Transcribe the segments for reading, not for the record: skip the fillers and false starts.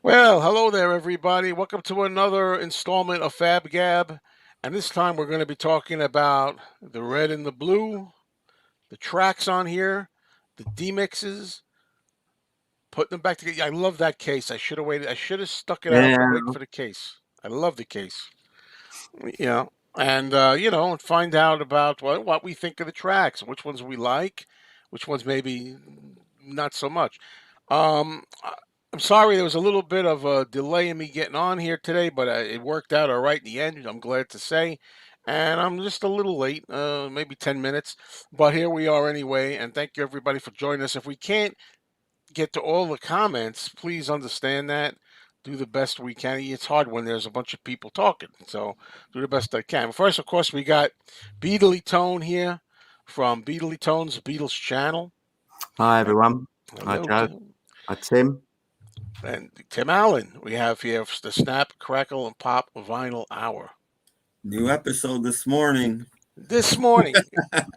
Well, hello there, everybody. Welcome to another installment of FaB GaB. And this time we're going to be talking about the red and the blue, the tracks on here, the demixes, putting them back together. I love that case. I should have waited. I should have stuck it out, Yeah, waited for the case. I love the case. You know, and and find out about what we think of the tracks, which ones we like, which ones maybe not so much. I'm sorry there was a little bit of a delay in me getting on here today, but it worked out all right in the end. I'm glad to say, and I'm just a little late, maybe 10 minutes, but here we are anyway. And thank you everybody for joining us. If we can't get to all the comments, please understand that. Do the best we can. It's hard when there's a bunch of people talking, so do the best I can. First, of course, we got Beatly Tone here from Beatly Tone's Beatles channel. hi And everyone. Hi hello, Joe. Tim. Hi Tim. And Tim Allen, we have here the Snap, Crackle, and Pop Vinyl Hour. New episode this morning. This morning,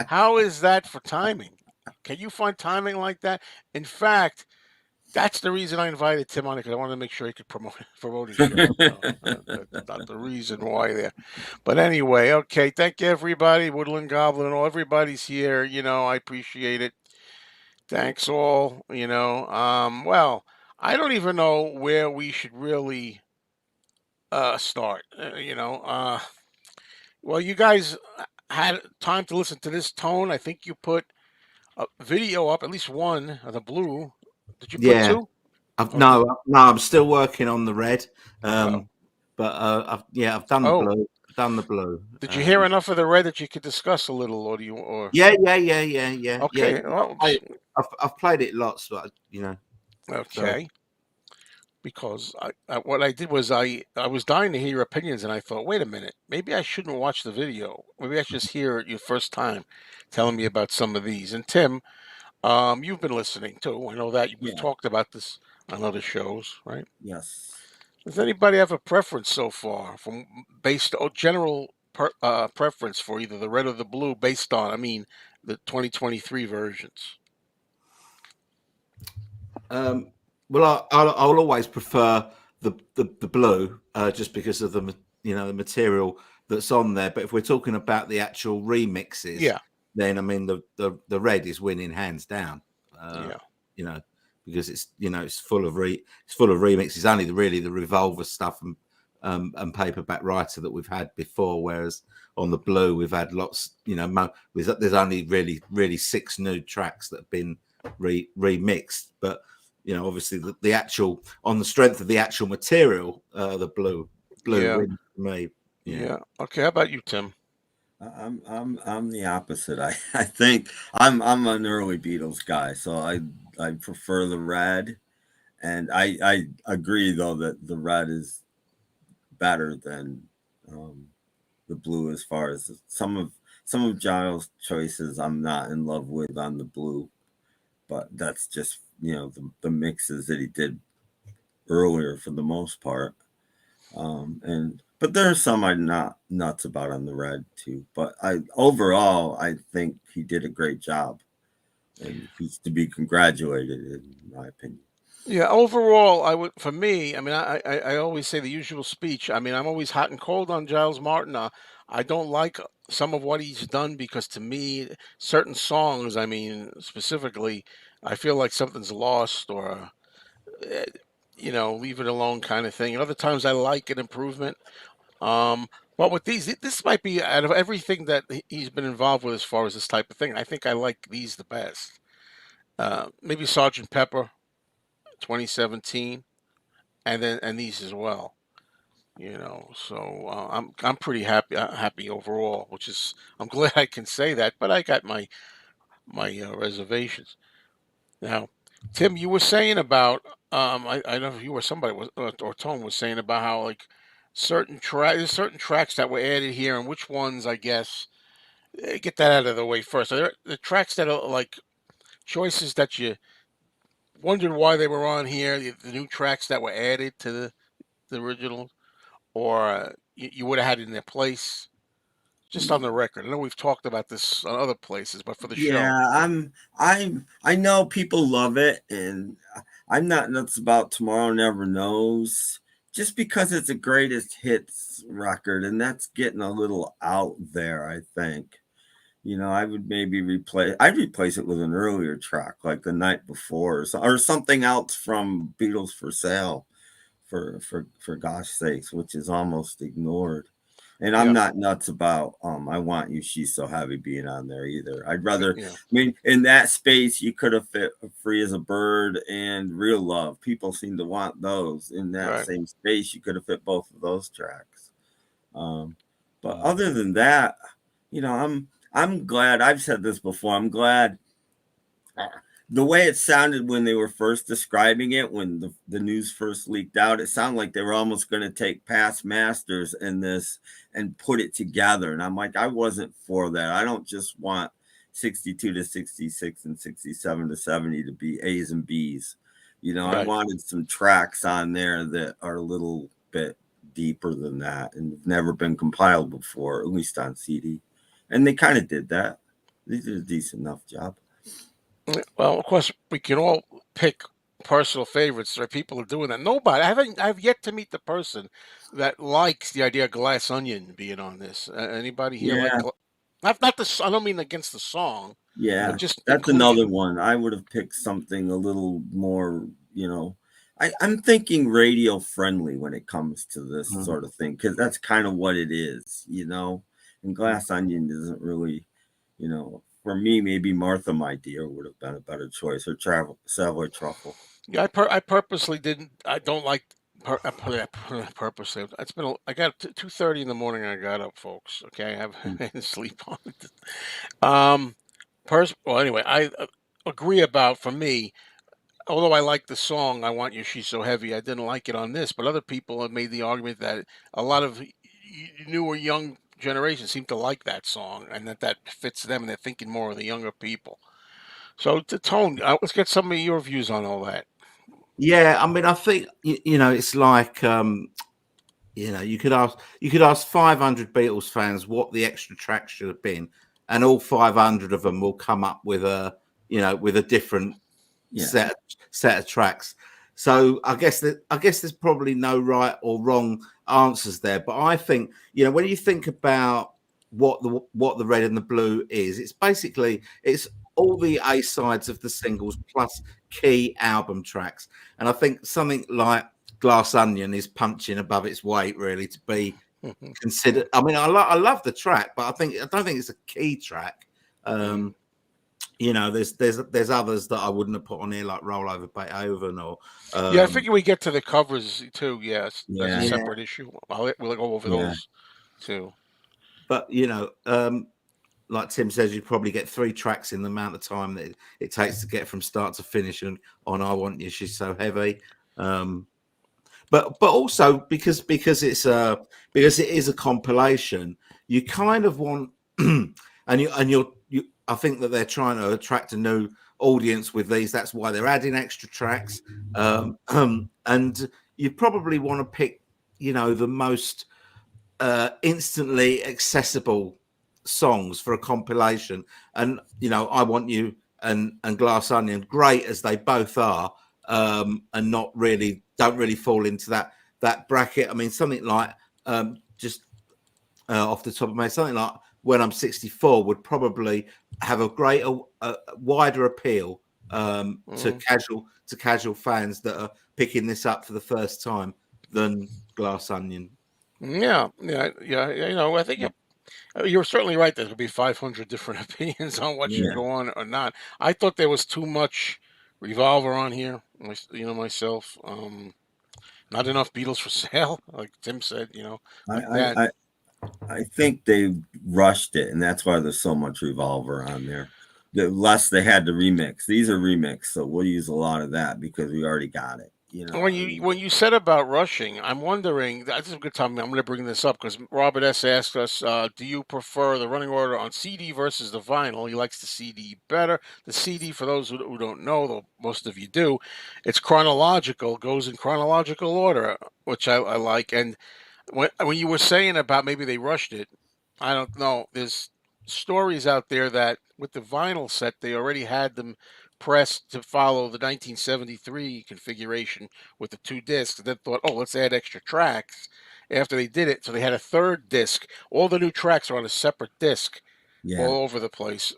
how is that for timing? Can you find timing like that? In fact, that's the reason I invited Tim on it because I wanted to make sure he could promote his show. So that's not the reason why there. But anyway, okay. Thank you everybody, Woodland Goblin, all everybody's here. I appreciate it. Thanks all. Well, I don't even know where we should really start. Well, you guys had time to listen to this tone. I think you put a video up, at least one of the blue. Did you put Yeah, two? I've Oh, did, no, I'm still working on the red. oh, But I've done the oh. blue. I've done the blue. Did you hear enough of the red that you could discuss a little, or do you? Or Yeah. okay, well, I've played it lots, but so okay. Because what I did was I was dying to hear your opinions, and I thought, wait a minute, maybe I shouldn't watch the video. Maybe I should just hear it your first time telling me about some of these. And Tim, you've been listening too. I know that we've Yeah. talked about this on other shows, right? Yes. Does anybody have a preference so far, from based on general preference for either the red or the blue, based on, I mean, the 2023 versions? um, well, I'll always prefer the blue just because of the material that's on there. But if we're talking about the actual remixes, Yeah, then I mean the red is winning hands down. Uh, yeah, you know, because it's full of it's full of remixes. Only really the Revolver stuff and Paperback Writer that we've had before. Whereas on the blue we've had lots. There's only really six new tracks that have been remixed, but obviously the actual on the strength of the actual material, the blue yeah, wins for me. Yeah. yeah. Okay, how about you, Tim? I'm the opposite. I think I'm an early Beatles guy, so I prefer the red, and I agree though that the red is better than um, the blue as far as some of Giles' choices I'm not in love with on the blue, but that's just the mixes that he did earlier for the most part. And but there are some I'm not nuts about on the red too. But I think he did a great job, and he's to be congratulated in my opinion. Yeah, overall, I would, for me, I mean, I always say the usual speech. I mean, I'm always hot and cold on Giles Martin. I don't like some of what he's done because to me, certain songs, I mean, specifically, I feel like something's lost or, eh, leave it alone kind of thing. And other times I like an improvement. Um, but with these, this might be out of everything that he's been involved with as far as this type of thing. I think I like these the best. Maybe Sergeant Pepper, 2017, and these as well. So I'm pretty happy overall, which is I'm glad I can say that. But I got my reservations. Now, Tim, you were saying about I don't know if you or somebody was or Tone was saying about how like there's certain tracks that were added here and which ones I guess get that out of the way first. Are there the tracks that are like choices that you wondered why they were on here, the new tracks that were added to the original, or you would have had it in their place? Just on the record, I know we've talked about this on other places, but for the Yeah, show, I know people love it, and I'm not nuts about Tomorrow Never Knows, just because it's a greatest hits record, and that's getting a little out there, I think. I would maybe I'd replace it with an earlier track, like The Night Before, or something else from Beatles for Sale, for gosh sakes, which is almost ignored. And I'm Yeah, not nuts about I Want You, She's So Heavy being on there either. I'd rather, yeah, in that space, you could have fit Free as a Bird and Real Love. People seem to want those. In that right. same space, you could have fit both of those tracks. Um, but Mm. other than that, I'm glad. I've said this before. I'm glad the way it sounded when they were first describing it, when the news first leaked out, it sounded like they were almost going to take past masters in this and put it together. And I'm like, I wasn't for that. I don't just want 62 to 66 and 67 to 70 to be A's and B's. I Right. wanted some tracks on there that are a little bit deeper than that and have never been compiled before, at least on CD. And they kind of did that. They did a decent enough job. Well, of course, we can all pick personal favorites. There are people who are doing that. Nobody, I've yet to meet the person that likes the idea of Glass Onion being on this. Anybody here like? Yeah, Not the. I don't mean against the song, but yeah, just that's another inclusion. one. I would have picked something a little more, you know. I'm thinking radio friendly when it comes to this Mm. sort of thing, because that's kind of what it is. And Glass Onion isn't really, for me, maybe Martha My Dear would have been a better choice, or Travel Savoy Truffle. Yeah, I purposely didn't. I don't like. I put it purposely. It's been. I got 2:30 in the morning. I got up, folks. Okay, I Mm. didn't sleep on it. Well, anyway, I agree about for me. Although I like the song "I Want You, She's So Heavy," I didn't like it on this. But other people have made the argument that a lot of newer young generation seem to like that song, and that fits them, and they're thinking more of the younger people. So, the tone. Let's get some of your views on all that. Yeah, I mean, I think it's like you could ask 500 Beatles fans what the extra tracks should have been, and all 500 of them will come up with a different Yeah, set of tracks. So I guess there's probably no right or wrong answers there. But I think when you think about what the red and the blue is, it's all the A sides of the singles plus key album tracks. And I think something like Glass Onion is punching above its weight really to be considered. I mean, I love the track, but I don't think it's a key track. Mm. Um, there's others that I wouldn't have put on here like Roll Over Beethoven or Yeah, I um, figure we get to the covers too. Yes, as a yeah, yeah, separate issue. We'll go over yeah. those too. but like Tim says, you probably get 3 tracks in the amount of time that it takes to get from start to finish and on I Want You, She's So Heavy. Um, but also because it is a compilation, you kind of want and you I think that they're trying to attract a new audience with these. That's why they're adding extra tracks, and you probably want to pick the most instantly accessible songs for a compilation. And I Want You and Glass Onion, great as they both are, and don't really fall into that bracket. I mean, something like just off the top of my head, something like When I'm 64 would probably have a greater, wider appeal to Mm. casual fans that are picking this up for the first time than Glass Onion. Yeah, yeah, yeah. I think you're certainly right. There could be 500 different opinions on what should Yeah. go on or not. I thought there was too much Revolver on here. Myself. Not enough Beatles for sale, like Tim said. I, Like I, that. I, I think they rushed it, and that's why there's so much Revolver on there. The less they had to remix. These are remix, so we'll use a lot of that because we already got it. When you said about rushing, I'm wondering. That's a good time. I'm going to bring this up because Robert S. asked us, "Do you prefer the running order on CD versus the vinyl?" He likes the CD better. The CD, for those who don't know, though most of you do, it's chronological, goes in chronological order, which I like. And when you were saying about maybe they rushed it, I don't know. There's stories out there that with the vinyl set, they already had them pressed to follow the 1973 configuration with the 2 discs, and then thought, oh, let's add extra tracks after they did it. So they had a third disc. All the new tracks are on a separate disc Yeah, all over the place,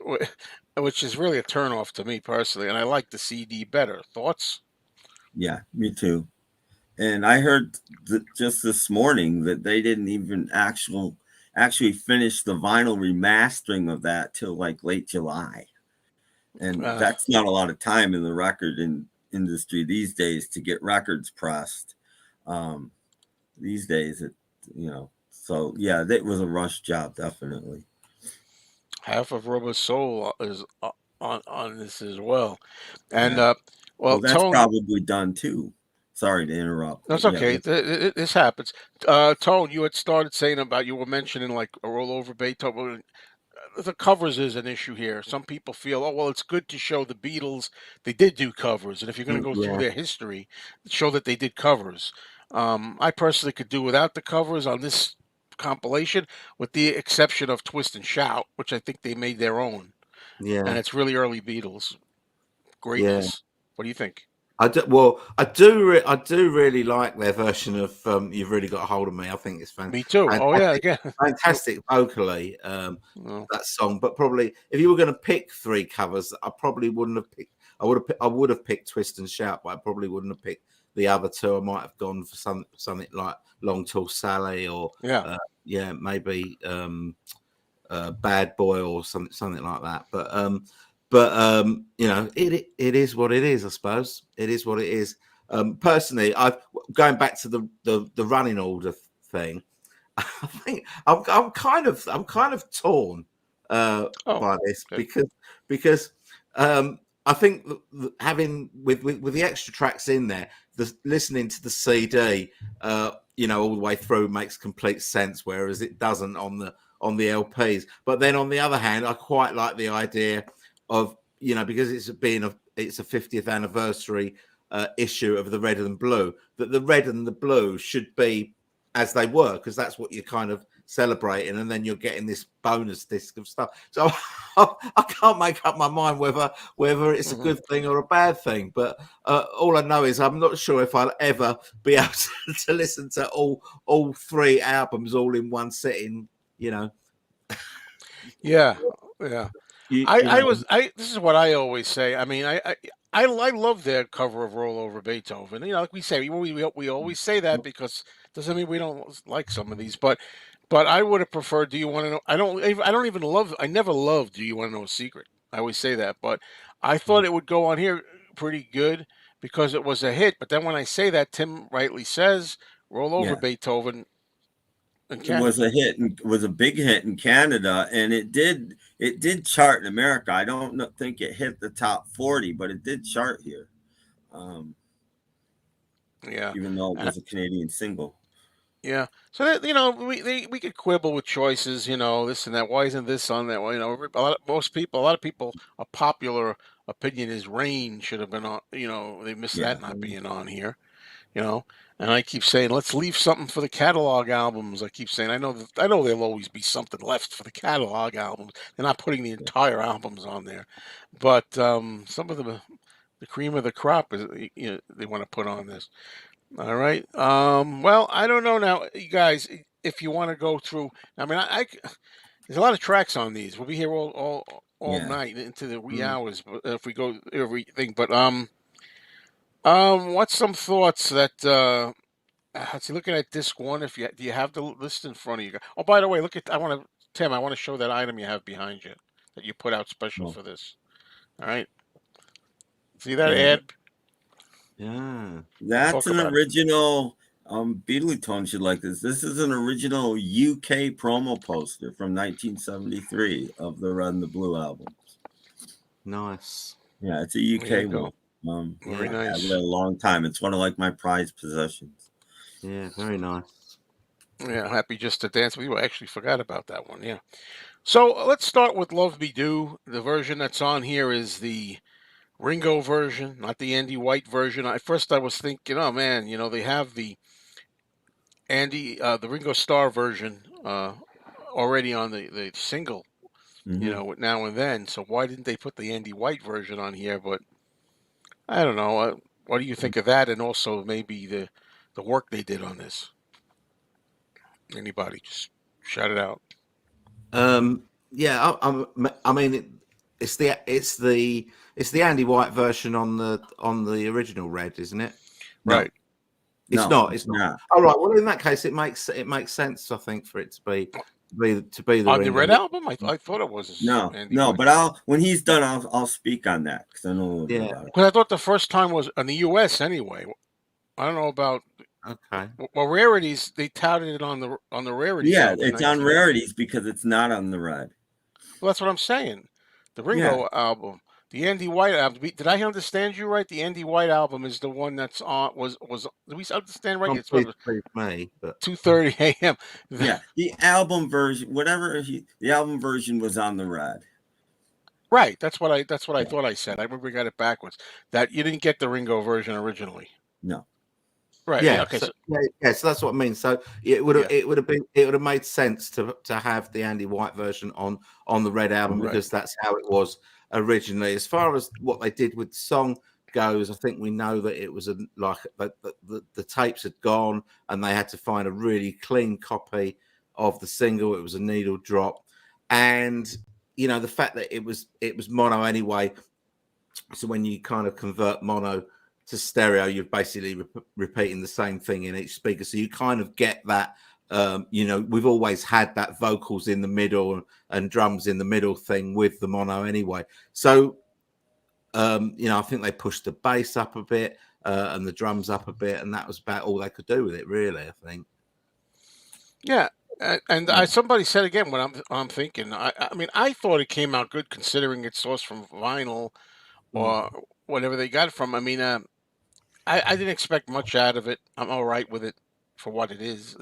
which is really a turnoff to me personally. And I like the CD better. Thoughts? yeah, me too. And I heard just this morning that they didn't even actually finish the vinyl remastering of that till like late July. And Uh, that's not a lot of time in the industry these days to get records pressed. Um, these days, so yeah, that was a rush job, definitely. Half of Rubber Soul is on this as well. And Yeah. well, Well, that's Tone, probably done too. Sorry to interrupt, that's but yeah, okay. This happens. Tone, you had started saying about you were mentioning like a rollover Beethoven. The covers is an issue here. Some people feel, oh well, it's good to show the Beatles they did do covers, and if you're going to go through yeah, their history, show that they did covers. I personally could do without the covers on this compilation, with the exception of Twist and Shout, which I think they made their own, and Yeah, it's really early Beatles yeah. greatness. What do you think? I do, well, I do really like their version of "You've Really Got a Hold of Me." I think it's Me too. Oh yeah, fantastic, again. fantastic vocally, Well, that song. But probably, if you were going to pick three covers, I probably wouldn't have picked. I would have picked "Twist and Shout," but I probably wouldn't have picked the other two. I might have gone for something like "Long Tall Sally" or yeah, yeah, maybe "Bad Boy" or something like that. But it is what it is. I suppose it is what it is. Personally, I've going back to the running order thing. I think I'm kind of torn oh, by this okay, because I think having with the extra tracks in there, listening to the CD, all the way through makes complete sense, whereas it doesn't on the LPs. But then on the other hand, I quite like the idea of because it's a 50th anniversary issue of the red and blue, that the red and the blue should be as they were, because that's what you're kind of celebrating, and then you're getting this bonus disc of stuff. So I can't make up my mind whether it's a hmm good thing or a bad thing. But all I know is I'm not sure if I'll ever be able to listen to all three albums all in one sitting. You know, yeah, yeah. you, I you I know, was I this is what I always say. I mean, I love their cover of Roll Over Beethoven. Like we say, we always say that because doesn't mean we don't like some of these, but I would have preferred. Do you want to know? I don't even love. I never loved. Do you want to know a secret? I always say that, but I thought it would go on here pretty good because it was a hit. But then when I say that, Tim rightly says Roll Over yeah, Beethoven in it was Canada. a hit and was a big hit in Canada, and it did chart in America. I don't think it hit the top 40, but it did chart here, um, Yeah. even though it was a Canadian single. Yeah. So that we could quibble with choices, this and that. Why isn't this on that? Well, a lot of people, a popular opinion is Rain should have been on. They missed Yeah, that not being on here. You know, and I keep saying let's leave something for the catalog albums. I keep saying I know there'll always be something left for the catalog albums. They're not putting the entire albums on there, but some of the cream of the crop is they want to put on this. All right. Well, I don't know now, you guys, if you want to go through. I mean, there's a lot of tracks on these. We'll be here all yeah. night into the wee Mm. hours, but if we go everything. But what's some thoughts that let's see. Looking at disc one, if you do you have the list in front of you? Oh, by the way, look at Tim. I want to show that item you have behind you that you put out special Well, for this. All right. See that yeah, ad? yeah, that's Talk an about it. original. Beatley Tone should like this. This is an original UK promo poster from 1973 of the Red and the Blue album. nice. Yeah, it's a There you UK go. one. Very Yeah, I had it nice. a long time. It's one of like my prized possessions. yeah, very nice. Yeah, happy just to dance with you. I actually forgot about that one. Yeah. So let's start with Love Me Do. The version that's on here is the Ringo version, not the Andy White version. At first, I was thinking, oh man, they have the Ringo Starr version already on the single, Hmm. with Now and Then. So why didn't they put the Andy White version on here? But I don't know. What do you think of that? And also maybe the work they did on this. Anybody, just shout it out. Yeah, I mean, it's the Andy White version on the original Red, isn't it? No, Right. It's no, not. it's It's not. not. All right. Well, in that case, it makes sense. I think for it to be the On the Ringo. Red album, I thought it was No, Andy no. White. But when he's done, I'll speak on that because I know a little bit Yeah. about it. Because I thought the first time was in the U.S. anyway. I don't know about Okay. well, rarities. They touted it on the rarities Yeah, album, it's on 19. rarities because it's not on the Red. Well, that's what I'm saying. The Yeah, Ringo album, the Andy White album. Did I understand you right? The Andy White album is the one that's on. Was Did we understand right? Some It's please, about please me, but 2:30 a.m. yeah. The album version, the album version was on the Red. Right. That's what I Yeah, thought I said. I remember we got it backwards. That you didn't get the Ringo version originally. no. Right. Yeah. yeah. Okay. So So yeah, so that's what I mean. So yeah. it would have made sense to have the Andy White version on the Red album Right. because that's how it was originally. As far as what they did with the song goes, I think we know that it was the tapes had gone and they had to find a really clean copy of the single. It was a needle drop, and the fact that it was mono anyway. So when you kind of convert mono to stereo, you're basically repeating the same thing in each speaker. So you kind of get that. We've always had that vocals in the middle and drums in the middle thing with the mono anyway. So I think they pushed the bass up a bit and the drums up a bit, and that was about all they could do with it, really. I think. Yeah. And Yeah. somebody said again what I'm thinking. I mean I thought it came out good considering it's sourced from vinyl Mm. or whatever they got it from. I mean I didn't expect much out of it. I'm all right with it for what it is.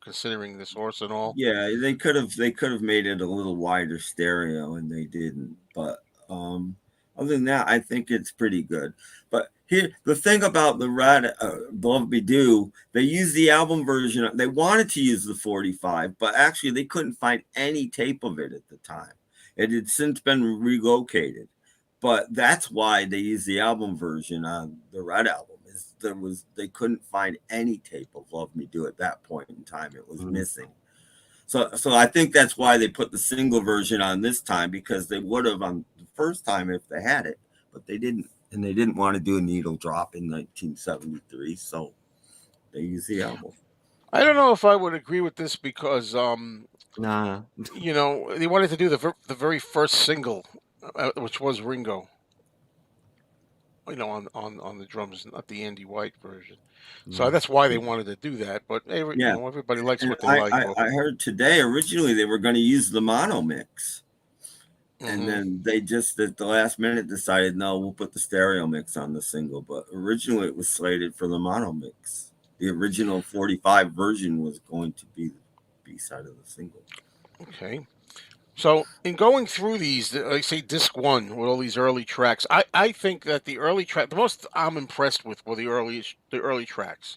Considering the source and all. Yeah, they could have made it a little wider stereo and they didn't. But um other than that, I think it's pretty good. But here the thing about the Red Love Me Do, they used the album version. They wanted to use the 45, but actually they couldn't find any tape of it at the time. It had since been relocated. But that's why they used the album version on the Red album. Is they couldn't find any tape of Love Me Do at that point in time. It was Mm. missing. So I think that's why they put the single version on this time because they would have on the first time if they had it, but they didn't, and they didn't want to do a needle drop in 1973, so they used the album. I don't know if I would agree with this because No. they wanted to do the very first single, which was Ringo. On the drums, not the Andy White version. So Mm. that's why they wanted to do that. But Yeah, everybody likes and what they like. I heard today originally they were going to use the mono mix, and Hmm. then they just at the last minute decided no, we'll put the stereo mix on the single. But originally it was slated for the mono mix. The original 45 version was going to be the B side of the single. Okay. So in going through these, like say disc one with all these early tracks, I think that the most I'm impressed with were the early tracks.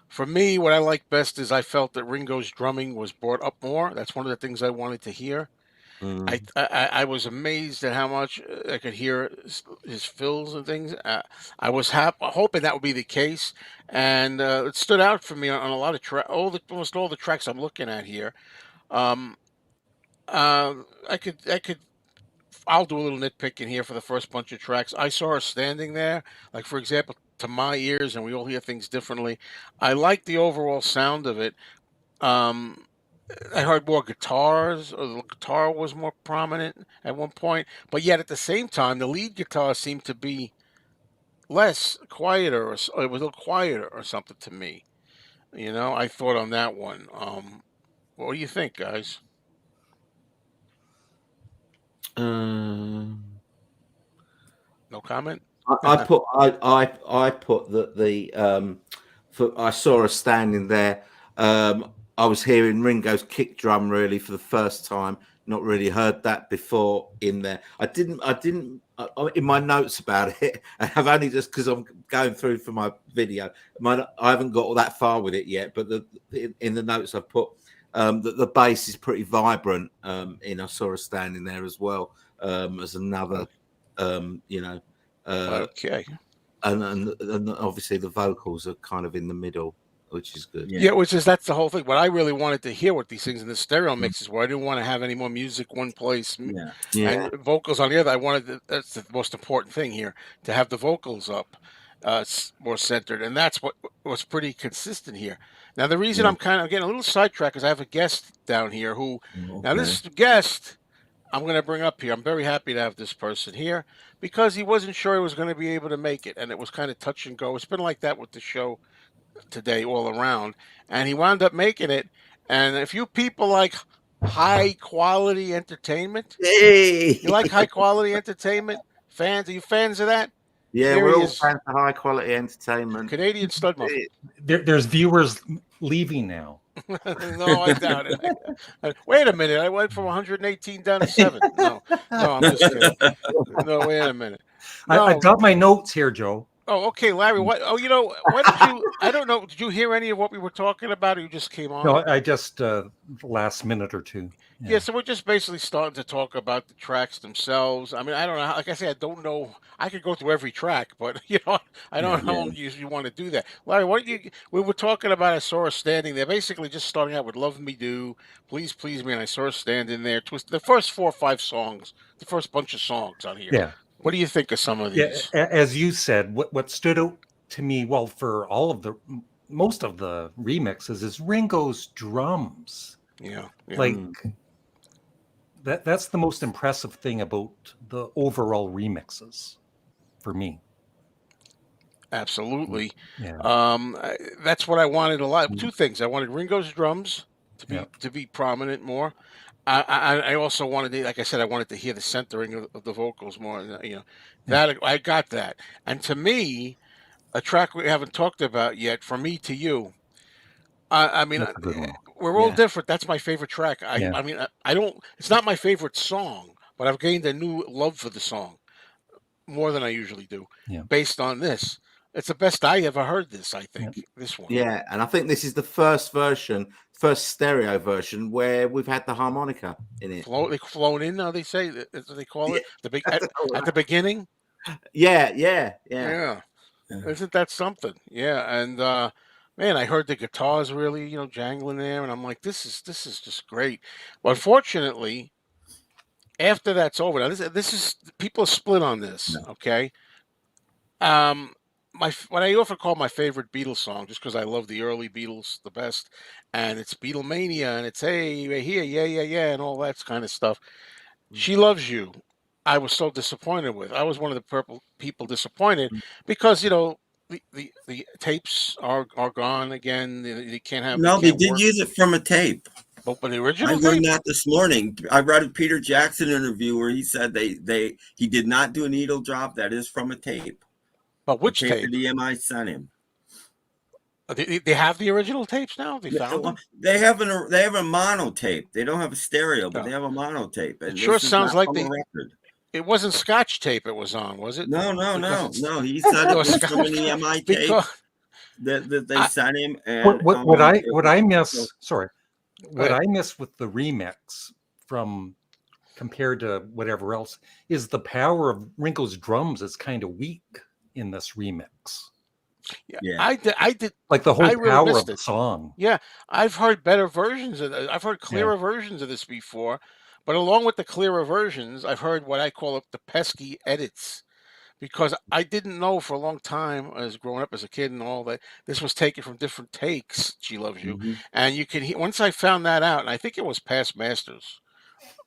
For me, what I like best is I felt that Ringo's drumming was brought up more. That's one of the things I wanted to hear. Mm. I was amazed at how much I could hear his fills and things. I was hoping that would be the case, and it stood out for me on a lot of almost all the tracks I'm looking at here. Um, I could. I'll do a little nitpicking here for the first bunch of tracks. I saw her standing there, like for example, to my ears, and we all hear things differently. I like the overall sound of it. Um, I heard more guitars, or the guitar was more prominent at one point, but yet at the same time, the lead guitar seemed to be less quieter, or it was a little quieter or something to me. I thought on that one. What do you think, guys? Um, No comment. I put that I saw her standing there. I was hearing Ringo's kick drum really for the first time. Not really heard that before in there. In my notes about it. I've only just because I'm going through for my video. I haven't got all that far with it yet. But in the notes I've put that the bass is pretty vibrant. I saw her standing there as well as another. Um, you know, uh, Okay. and obviously the vocals are kind of in the middle, which is good. Yeah, that's the whole thing. But I really wanted to hear what these things in the stereo mixes were. I didn't want to have any more music one place and vocals on the other. I wanted that's the most important thing here, to have the vocals up more centered, and that's what was pretty consistent here. Now the reason I'm kind of getting a little sidetracked is I have a guest down here who now this guest I'm going to bring up here. I'm very happy to have this person here because he wasn't sure he was going to be able to make it, and it was kind of touch and go. It's been like that with the show today all around, and he wound up making it. And if you people like high quality entertainment, Hey, you like high quality entertainment, fans, are you fans of that? yeah, Here we're he all is. fans of high quality entertainment. Canadian stud muffin. There's viewers leaving now. No, I doubt it. Wait a minute. I went from 118 down to 7. No, I'm just kidding. No, wait a minute. No. I've got my notes here, Joe. Oh, okay, Larry. What? Oh, what did you? I don't know. Did you hear any of what we were talking about, or you just came on? No, I just last minute or two. Yeah, so we're just basically starting to talk about the tracks themselves. I mean, I don't know. Like I said, I don't know. I could go through every track, but I don't know how long you want to do that. Larry, we were talking about. I saw her standing there, basically just starting out with "Love Me Do," "Please Please Me," and I saw her standing there. Twist the first 4 or 5 songs, the first bunch of songs on here. Yeah. What do you think of some of these? Yeah, as you said, what stood out to me, well, for most of the remixes, is Ringo's drums. Yeah. Like that's the most impressive thing about the overall remixes for me. Absolutely. Yeah. That's what I wanted a lot. 2 things. I wanted Ringo's drums to be prominent more. I also wanted to, like I said, I wanted to hear the centering of the vocals more. That I got that. And to me, a track we haven't talked about yet, "From Me to You." I mean, That's a good one. we're all different. That's my favorite track. I mean, I don't. It's not my favorite song, but I've gained a new love for the song more than I usually do, based on this. It's the best I ever heard this, I think, this one. Yeah, and I think this is the first stereo version where we've had the harmonica in it. Flown in, now they say, they call it, at the beginning? Yeah. Isn't that something? Yeah, and man, I heard the guitars really, jangling there, and I'm like, this is just great. But unfortunately, after that's over, now this is, people are split on this, okay? What I often call my favorite Beatles song, just because I love the early Beatles the best, and it's Beatlemania, and it's hey, right here, yeah, and all that kind of stuff. "She Loves You," I was so disappointed with. I was one of the purple people disappointed because the tapes are gone again. They can't have. No, they did use it from a tape. But the original I learned that this morning. I read a Peter Jackson interview where he said he did not do a needle drop. That is from a tape. But which tape? The EMI sent him. They have the original tapes now. They found them. They have a mono tape. They don't have a stereo, but they have a mono tape. It sure sounds like record. It wasn't Scotch tape it was on, was it? No. He said it was from an EMI tape that they sent him. And what I miss? Sorry, what I miss with the remix from compared to whatever else is the power of Ringo's drums is kind of weak in this remix. Yeah. I did like the whole power of the song. Yeah, I've heard better versions of it. I've heard clearer versions of this before, but along with the clearer versions, I've heard what I call the pesky edits, because I didn't know for a long time, as growing up as a kid and all, that this was taken from different takes. "She Loves You," and you can hear, once I found that out, and I think it was Past Masters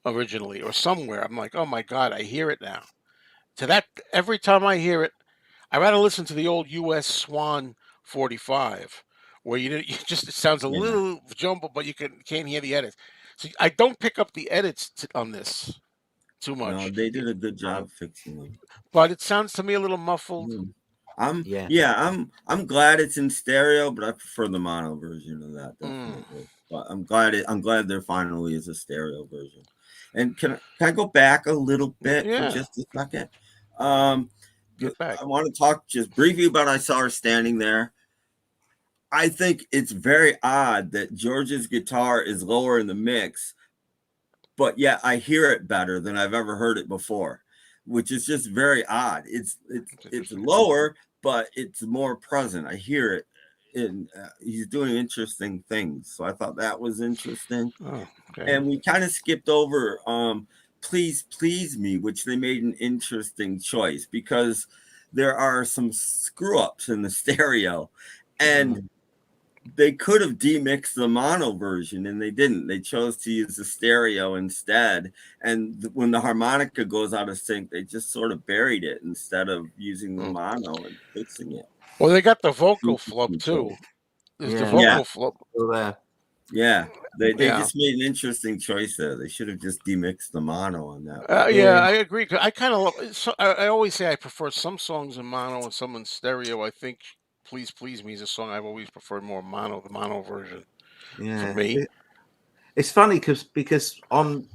originally or somewhere. I'm like, oh my God, I hear it now. To that, every time I hear it, I rather listen to the old US Swan 45, where you just, it sounds a little jumbled, but you can't hear the edits. So I don't pick up the edits on this too much. No, they did a good job fixing them. But it sounds to me a little muffled. I'm glad it's in stereo, but I prefer the mono version of that. Definitely. But I'm glad there finally is a stereo version. And can I go back a little bit for just a second? I want to talk just briefly about I Saw Her Standing There. I think it's very odd that George's guitar is lower in the mix, but yet I hear it better than I've ever heard it before, which is just very odd. It's lower, but it's more present. I hear it. And he's doing interesting things. So I thought that was interesting. Oh, okay. And we kind of skipped over Please Please Me, which they made an interesting choice because there are some screw ups in the stereo. And they could have demixed the mono version and they didn't. They chose to use the stereo instead. And when the harmonica goes out of sync, they just sort of buried it instead of using the mono and fixing it. Well, they got the vocal flub too. There's the vocal flub. Yeah, they just made an interesting choice there. They should have just demixed the mono on that. Yeah, I agree. I kind of, so, I always say I prefer some songs in mono and some in stereo. I think "Please Please Me" is a song I've always preferred more mono, the mono version. Yeah, for me. It's funny because on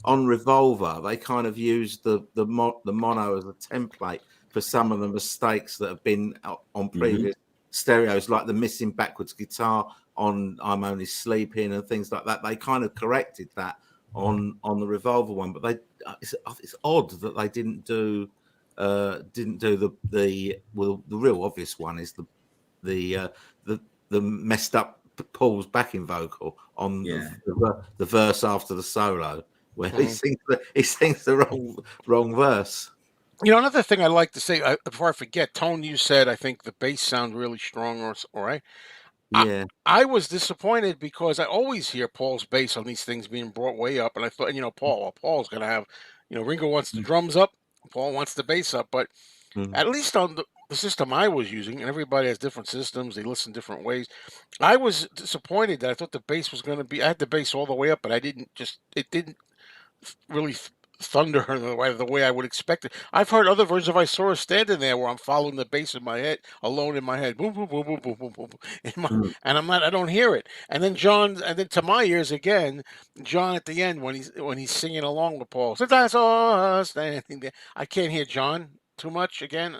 Revolver they kind of used the mono as a template for some of the mistakes that have been on previous stereos, like the missing backwards guitar on "I'm Only Sleeping" and things like that. They kind of corrected that on the Revolver one, but it's odd that they didn't do the real obvious one is the messed up Paul's backing vocal on the verse after the solo, where he sings the wrong verse. You know, another thing I like to say before I forget, Tone, you said I think the bass sound really strong, or right? Yeah, I was disappointed because I always hear Paul's bass on these things being brought way up, and I thought, Paul's gonna have, Ringo wants the drums up, Paul wants the bass up, but at least on the system I was using, and everybody has different systems, they listen different ways. I was disappointed that I thought the bass was going to be. I had the bass all the way up, but it didn't really thunder the way I would expect it. I've heard other versions of "I Saw Her Standing There" where I'm following the bass in my head, alone in my head, boom, boom, boom, boom, boom, boom, boom, and I don't hear it. And then to my ears again, John at the end when he's singing along with Paul, "Since I saw her standing there," I can't hear John too much again.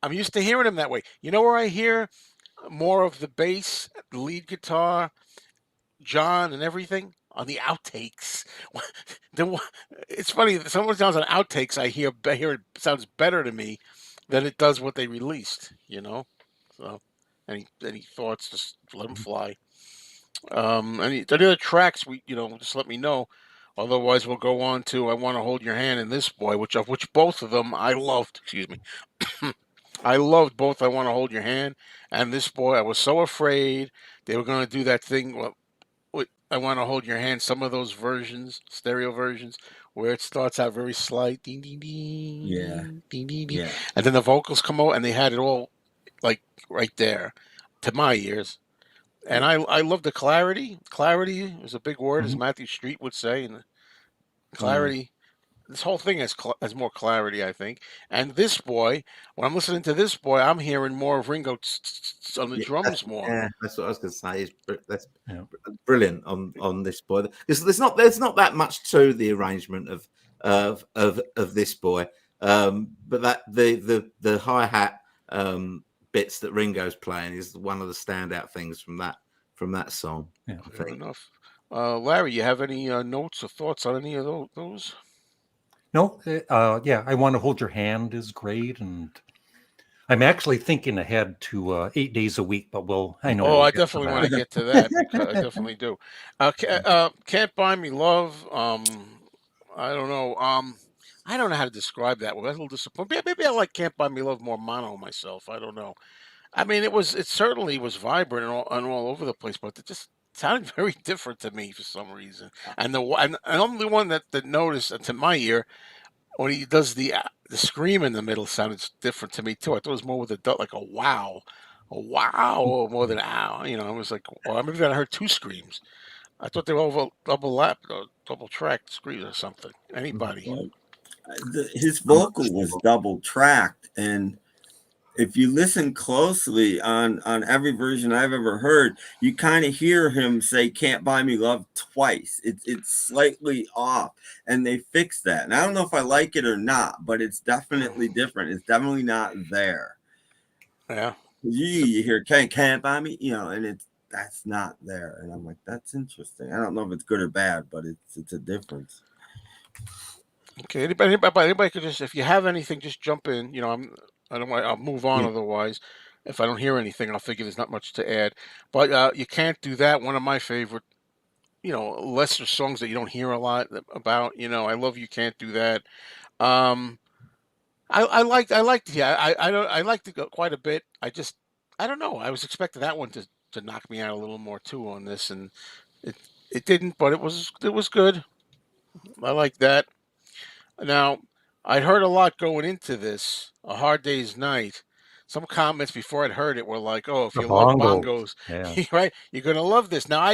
I'm used to hearing him that way. You know where I hear more of the bass, the lead guitar, John, and everything on the outtakes. It's funny. Sometimes on outtakes, I hear it sounds better to me than it does what they released. So any thoughts? Just let them fly. Any other tracks? Just let me know. Otherwise, we'll go on to "I Want to Hold Your Hand" and "This Boy," which both of them I loved. Excuse me. I loved both "I Want to Hold Your Hand" and "This Boy." I was so afraid they were going to do that thing. With "I Want to Hold Your Hand," some of those versions, stereo versions, where it starts out very slight, ding, ding, ding, ding, ding, ding, and then the vocals come out, and they had it all like right there, to my ears. And I love the clarity. Clarity is a big word, as Matthew Street would say, and clarity. This whole thing has more clarity, I think. And "This Boy," when I'm listening to "This Boy," I'm hearing more of Ringo on the drums more. Yeah, that's what I was going to say. That's brilliant on "This Boy," because there's not that much to the arrangement of "This Boy," but that the hi hat bits that Ringo's playing is one of the standout things from that song. Yeah, fair enough. Larry, you have any notes or thoughts on any of those? No, "I Want to Hold Your Hand" is great, and I'm actually thinking ahead to 8 days a week, but I know. Oh, I definitely want to get to that because I definitely do. "Can't Buy Me Love." I don't know. I don't know how to describe that. Well, that's a little disappointing. Maybe I like "Can't Buy Me Love" more mono myself. I don't know. I mean, it certainly was vibrant and all over the place, but it just sounded very different to me for some reason. And the only one that noticed to my ear when he does the scream in the middle sounded different to me too. I thought it was more with like a wow, more than ow. I was like, well, maybe I heard two screams. I thought they were all double tracked screams or something. Anybody? Well, his vocal was double tracked, and if you listen closely on every version I've ever heard, you kind of hear him say "Can't Buy Me Love" twice. It's slightly off, and they fixed that. And I don't know if I like it or not, but it's definitely different. It's definitely not there. Yeah. You hear "Can't Buy Me," and that's not there. And I'm like, that's interesting. I don't know if it's good or bad, but it's a difference. Okay. Anybody could just, if you have anything, just jump in. I don't want. I'll move on. Yeah. Otherwise, if I don't hear anything, I'll figure there's not much to add. But you can't do that. One of my favorite, lesser songs that you don't hear a lot about. I love you can't do that. Um, I liked yeah I liked it quite a bit. I don't know. I was expecting that one to knock me out a little more too on this, and it it didn't, but it was good. I like that. Now, I'd heard a lot going into this, A Hard Day's Night. Some comments before I'd heard it were like, "Oh, if The you love bongos. bongos, Yeah. right, you're gonna love this." Now,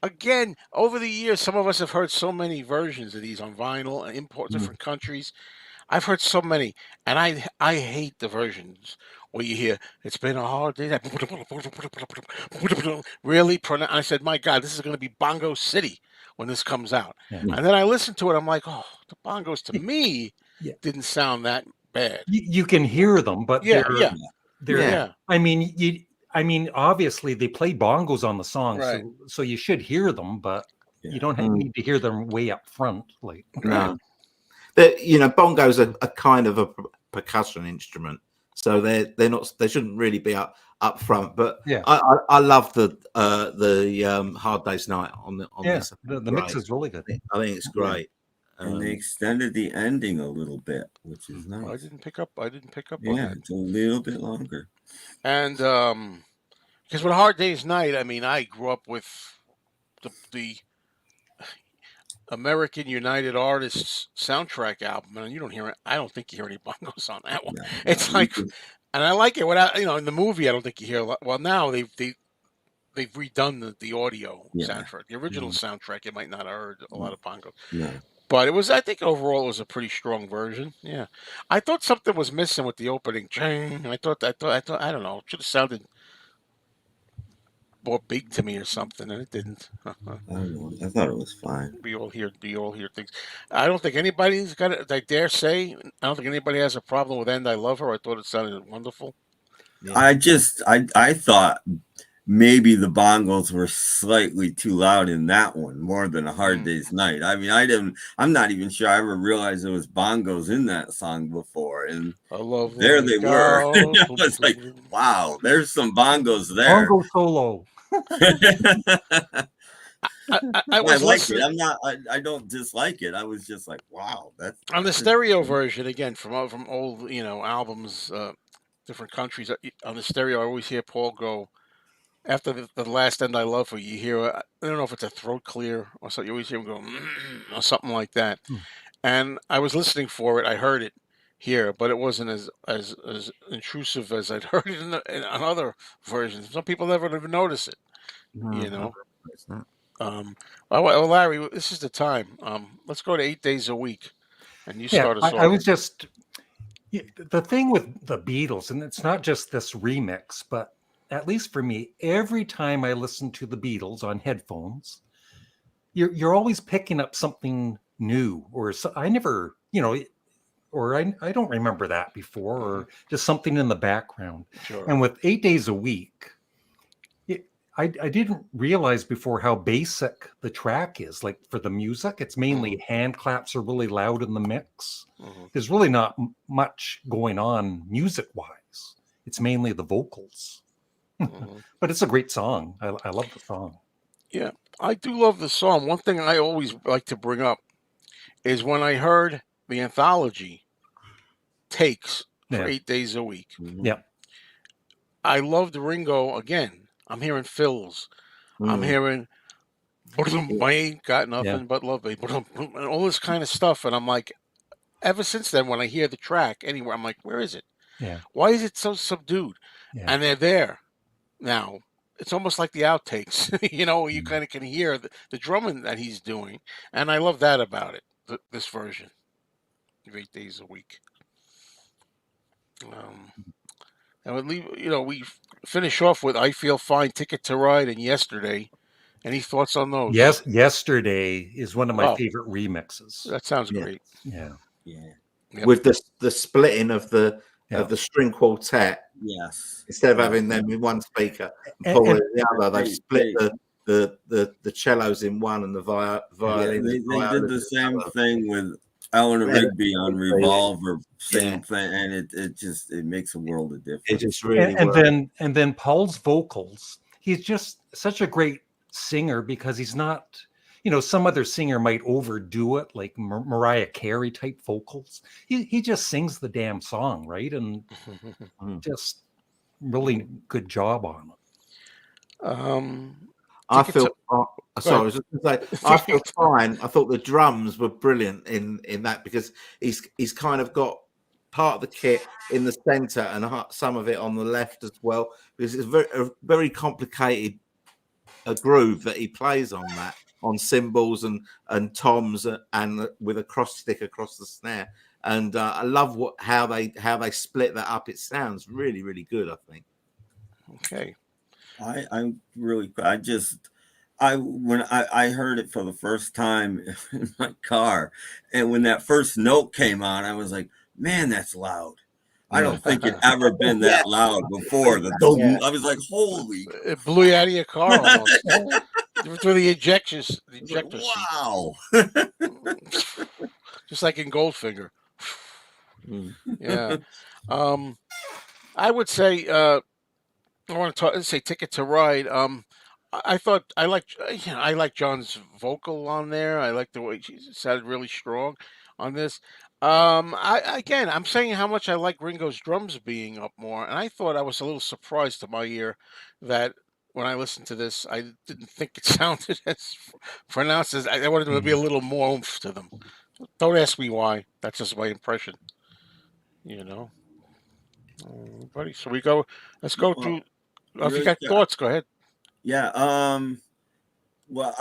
again, over the years, some of us have heard so many versions of these on vinyl and import Mm. different countries. I've heard so many, and I hate the versions where you hear "It's been a hard day." Really, I said, "My God, this is going to be Bongo City when this comes out." Yeah. And then I listened to it. I'm like, "Oh, the bongos to me Yeah. didn't sound that bad." You can hear them, but Yeah, yeah, they're. Yeah. yeah. I mean, obviously they play bongos on the song, Right. so you should hear them, but you don't Mm. need to hear them way up front. Like, No, bongos are kind of a percussion instrument, so they're not, they shouldn't really be up front. But Yeah. I love the Hard Day's Night on yeah, this. the Great. mix is really good. I think it's great. And they extended the ending a little bit, which is I nice. didn't pick up on Yeah, that. it's a little bit longer. And because with Hard Day's Night, I mean, I grew up with the American United Artists soundtrack album, and you don't hear it. I don't think you hear any bongos on that one. No, It's you like, can- and I like it without, in the movie, I don't think you hear a lot. Well, now they've redone the audio Yeah. soundtrack. The original soundtrack, you might not have heard a lot of bongos, no. but I think overall it was a pretty strong version. Yeah, I thought something was missing with the opening. Ching. I thought, I don't know, it should have sounded more big to me or something, and it didn't. I don't know. I thought it was fine. We all hear things. I don't think anybody's got it. I dare say, I don't think anybody has a problem with "And I Love Her." I thought it sounded wonderful. Yeah. I thought maybe the bongos were slightly too loud in that one, more than A Hard Day's Night. I mean, I'm not even sure I ever realized there was bongos in that song before, and I love there they were. I was like, wow, there's some bongos there. Bongo solo. I was like listening. it. I'm not. I don't dislike it. I was just like, wow, that's On the stereo version again from old albums, different countries. On the stereo, I always hear Paul go after the last "And I Love Her." You hear I don't know if it's a throat clear or something. You always hear him go or something like that. And I was listening for it. I heard it here, but it wasn't as intrusive as I'd heard it in other versions. Some people never even notice it. It's not. Well, Larry, this is the time. Let's go to 8 days a week, and you start us off. I was just the thing with the Beatles, and it's not just this remix, but at least for me, every time I listen to the Beatles on headphones, you're always picking up something new, or I never, or I don't remember that before, or just something in the background. Sure. And with 8 days a week, I didn't realize before how basic the track is. Like for the music, it's mainly hand claps are really loud in the mix. There's really not much going on music-wise. It's mainly the vocals. But it's a great song. I love the song. Yeah, I do love the song. One thing I always like to bring up is when I heard the anthology takes for 8 days a week. Yeah. I loved Ringo again. I'm hearing fills. I'm hearing I ain't got nothing but love, baby. And all this kind of stuff. And I'm like, ever since then, when I hear the track anywhere, I'm like, where is it? Yeah. Why is it so subdued? Yeah. And they're there now. It's almost like the outtakes, you kind of can hear the drumming that he's doing. And I love that about it, this version of 8 days a week. And we finish off with "I Feel Fine," "Ticket to Ride," and "Yesterday." Any thoughts on those? Yes, "Yesterday" is one of my favorite remixes. That sounds great. Yeah. Yep. With the splitting of the string quartet. Yes. Instead of having them in one speaker and Paul in the other, they've split the cellos in one and the violin. They did the same thing with Eleanor Yeah, Rigby on Revolver, same yeah, thing, and it makes a world of it difference. just really and works. then Paul's vocals. He's just such a great singer because he's not, some other singer might overdo it, like Mariah Carey type vocals. He just sings the damn song, right? And just really good job on it. I Ticket feel. to Go Sorry, I ahead. was just going to say. I feel fine. I thought the drums were brilliant in that because he's kind of got part of the kit in the center and some of it on the left as well. Because it's a very complicated groove that he plays on that, on cymbals and toms, and with a cross stick across the snare. And I love how they split that up. It sounds really really good. I think. Okay. I'm really when I heard it for the first time in my car, and when that first note came on, I was like, man, that's loud. I Yeah. don't think it ever been Yeah. that loud before. Yeah. I was like, holy, It blew you out of your car almost through the like, ejector seat, wow. just like in Goldfinger. Mm. Yeah. I would say I want to say Ticket to Ride. I thought I like John's vocal on there. I like the way she sounded really strong on this. I'm saying how much I like Ringo's drums being up more, and I thought I was a little surprised to my ear that when I listened to this, I didn't think it sounded as pronounced as I wanted there to be a little more oomph to them. Don't ask me why. That's just my impression, you know. Buddy, so we go. Let's go Well, through. If you really, got thoughts, go ahead. yeah. Well,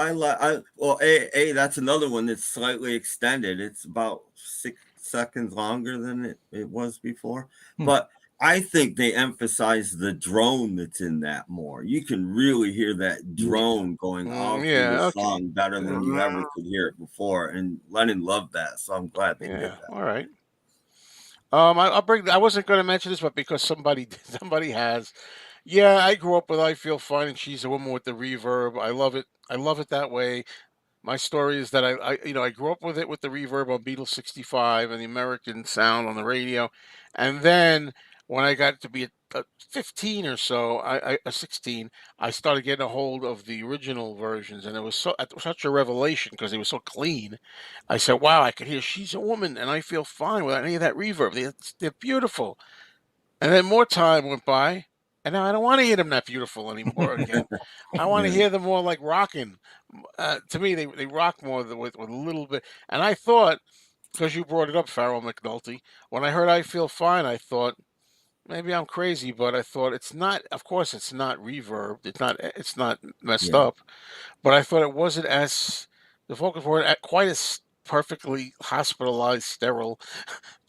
that's another one that's slightly extended. It's about 6 seconds longer than it was before. But I think they emphasize the drone that's in that more. You can really hear that drone going all through the Yeah, okay. song better than you ever could hear it before. And Lennon loved that, so I'm glad they did Yeah, that. all right. I'll bring. I wasn't going to mention this, but because somebody has. Yeah, I grew up with "I Feel Fine" and "She's a Woman" with the reverb. I love it. I love it that way. My story is that I grew up with it with the reverb on Beatles 65 and the American sound on the radio, and then when I got to be 15 or so, 16, I started getting a hold of the original versions, and it was such a revelation because they were so clean. I said, "Wow, I could hear 'She's a Woman' and I feel fine without any of that reverb. They're beautiful." And then more time went by, and now I don't want to hear them that beautiful anymore again. I want to Yeah. hear them more like rocking. To me, they rock more with a little bit. And I thought, because you brought it up, Farrell McNulty, when I heard "I Feel Fine," I thought maybe I'm crazy, but I thought it's not. Of course, it's not reverbed. It's not messed Yeah. up. But I thought it wasn't as the vocals weren't quite as perfectly hospitalized, sterile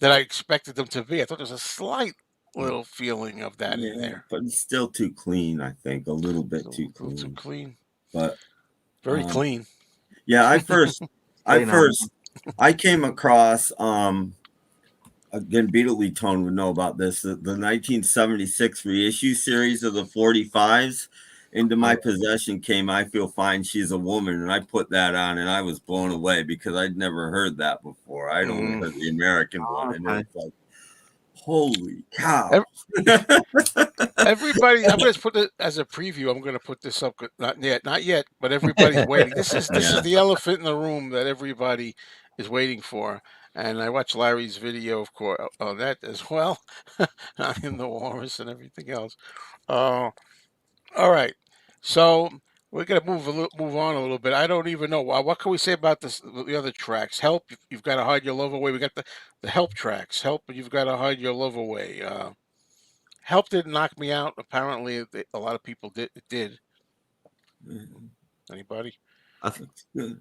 that I expected them to be. I thought there was a slight little feeling of that in Yeah, there. but it's still too clean, I think. A little It's bit a too little too clean. clean. But Very um clean. yeah, Clean up. I came across again, Beatley Tone would know about this. The 1976 reissue series of the 45s. Into my possession came "I Feel Fine, She's a Woman," and I put that on, and I was blown away because I'd never heard that before. I'd only heard the American one, and it Okay. was like, holy cow! Ev- Everybody, I'm going to put it as a preview. I'm going to put this up. Not yet, but everybody's waiting. This is Yeah. the elephant in the room that everybody is waiting for. And I watched Larry's video, of course, on that as well, in the Walrus and everything else. Uh, all right, so we're gonna move on a little bit. I don't even know what can we say about the other tracks. Help, you've got to hide your love away. We got the help tracks. Help, you've got to hide your love away. Help didn't knock me out. Apparently, a lot of people did. It did. Anybody? I think the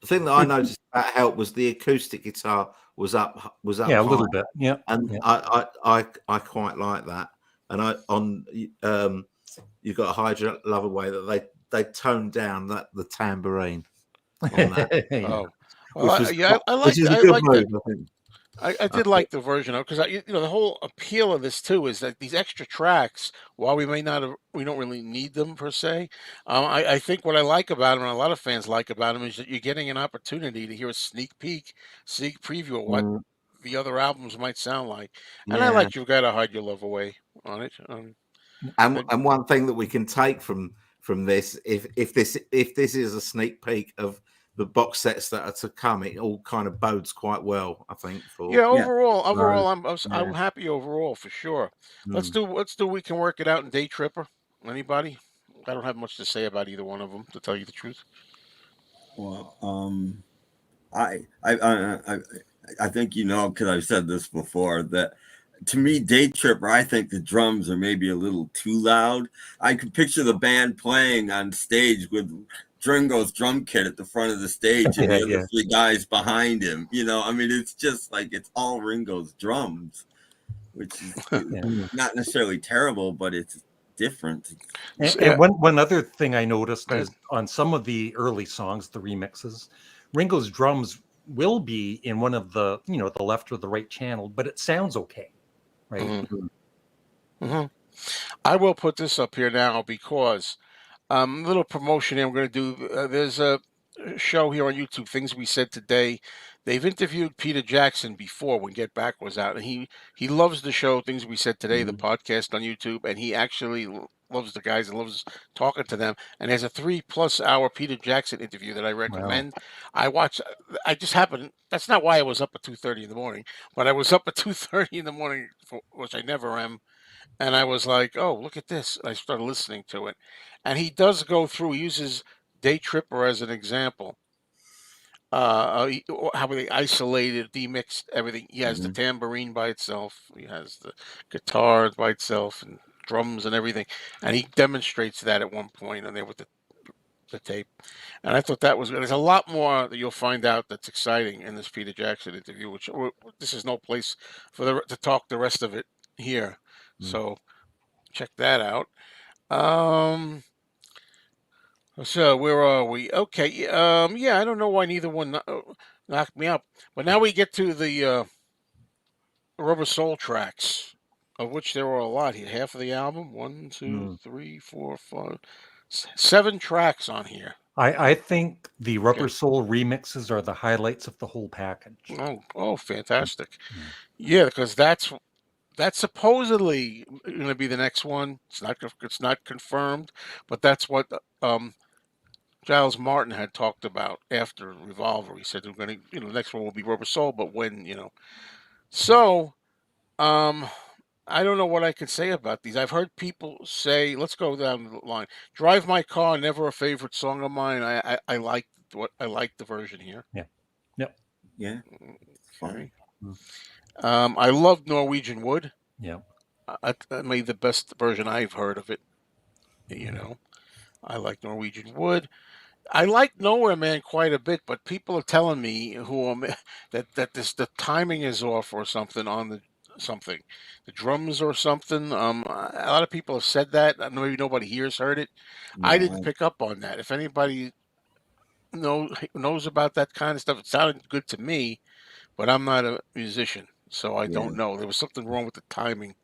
thing that I noticed about Help was the acoustic guitar was up Yeah, a high, little bit. Yeah. and Yeah. I quite like that. And you've got to hide your love away that they toned down the tambourine on that, Oh, which well, was yeah, I which like is a I good like move, that. I think. I I did thought, like the version of because the whole appeal of this too is that these extra tracks, while we may not have, we don't really need them per se. I think what I like about them, and a lot of fans like about them, is that you're getting an opportunity to hear a sneak preview of what mm, the other albums might sound like. And I yeah. like "You've Got to Hide Your Love Away" on it. And It- and one thing that we can take from this, if this is a sneak peek of the box sets that are to come, it all kind of bodes quite well, I think, for yeah, Yeah. overall, those. I'm Yeah. happy overall for sure. Mm. Let's do "We Can Work It Out" and "Day Tripper." Anybody? I don't have much to say about either one of them, to tell you the truth. Well, I I I I, I think because I've said this before that to me, Day Tripper, I think the drums are maybe a little too loud. I could picture the band playing on stage with Dringo's drum kit at the front of the stage and Yeah, the other yeah, three guys behind him. I mean, it's just like it's all Ringo's drums, which is yeah. Mm. not necessarily terrible, but it's different. And Yeah, one other thing I noticed good. is on some of the early songs, the remixes, Ringo's drums will be in one of the the left or the right channel, but it sounds okay, right? hmm Mm. hmm I will put this up here now because a little promotion here. I'm going to do. There's a show here on YouTube. Things we said today. They've interviewed Peter Jackson before when Get Back was out, and he loves the show. Things we said today, the Mm. podcast on YouTube, and he actually loves the guys and loves talking to them. And there's a 3+ hour Peter Jackson interview that I Wow. recommend. I watched. I just happened. That's not why I was up at 2:30 in the morning, but I was up at 2:30 in the morning, which I never am, and I was like, "Oh, look at this!" I started listening to it, and he does go through. He uses Day Tripper as an example. How they isolated, demixed everything. He has the Mhm. tambourine by itself. He has the guitar by itself, and drums and everything. And he demonstrates that at one point on there with the tape. And I thought that was good. There's a lot more that you'll find out that's exciting in this Peter Jackson interview, which this is no place for to talk the rest of it here. Mm. So check that out. Um, so where are we? Okay. Yeah, I don't know why neither one knocked me up, but now we get to the Rubber Soul tracks, of which there were a lot here. Half of the album. One, two, Mm. three, four, five, 7 tracks on here. I think the Rubber Okay. Soul remixes are the highlights of the whole package. Oh, fantastic. Yeah. Yeah, because that's supposedly going to be the next one. It's not confirmed, but that's what Giles Martin had talked about after Revolver. He said they're going to, the next one will be Rubber Soul, but when. So, um, I don't know what I can say about these. I've heard people say, let's go down the line. "Drive My Car," never a favorite song of mine. I like the version here. Yeah. Yep. Yeah, it's fun. Okay. Mm. I love "Norwegian Wood." Yeah. I made the best version I've heard of it. You Yeah. know, I like "Norwegian Wood." I like Nowhere Man quite a bit, but people are telling me that the timing is off or something on the drums or something. A lot of people have said that. Maybe nobody here's heard it. I No, didn't pick up on that. If anybody knows about that kind of stuff, it sounded good to me, but I'm not a musician, so I yeah. don't know. There was something wrong with the timing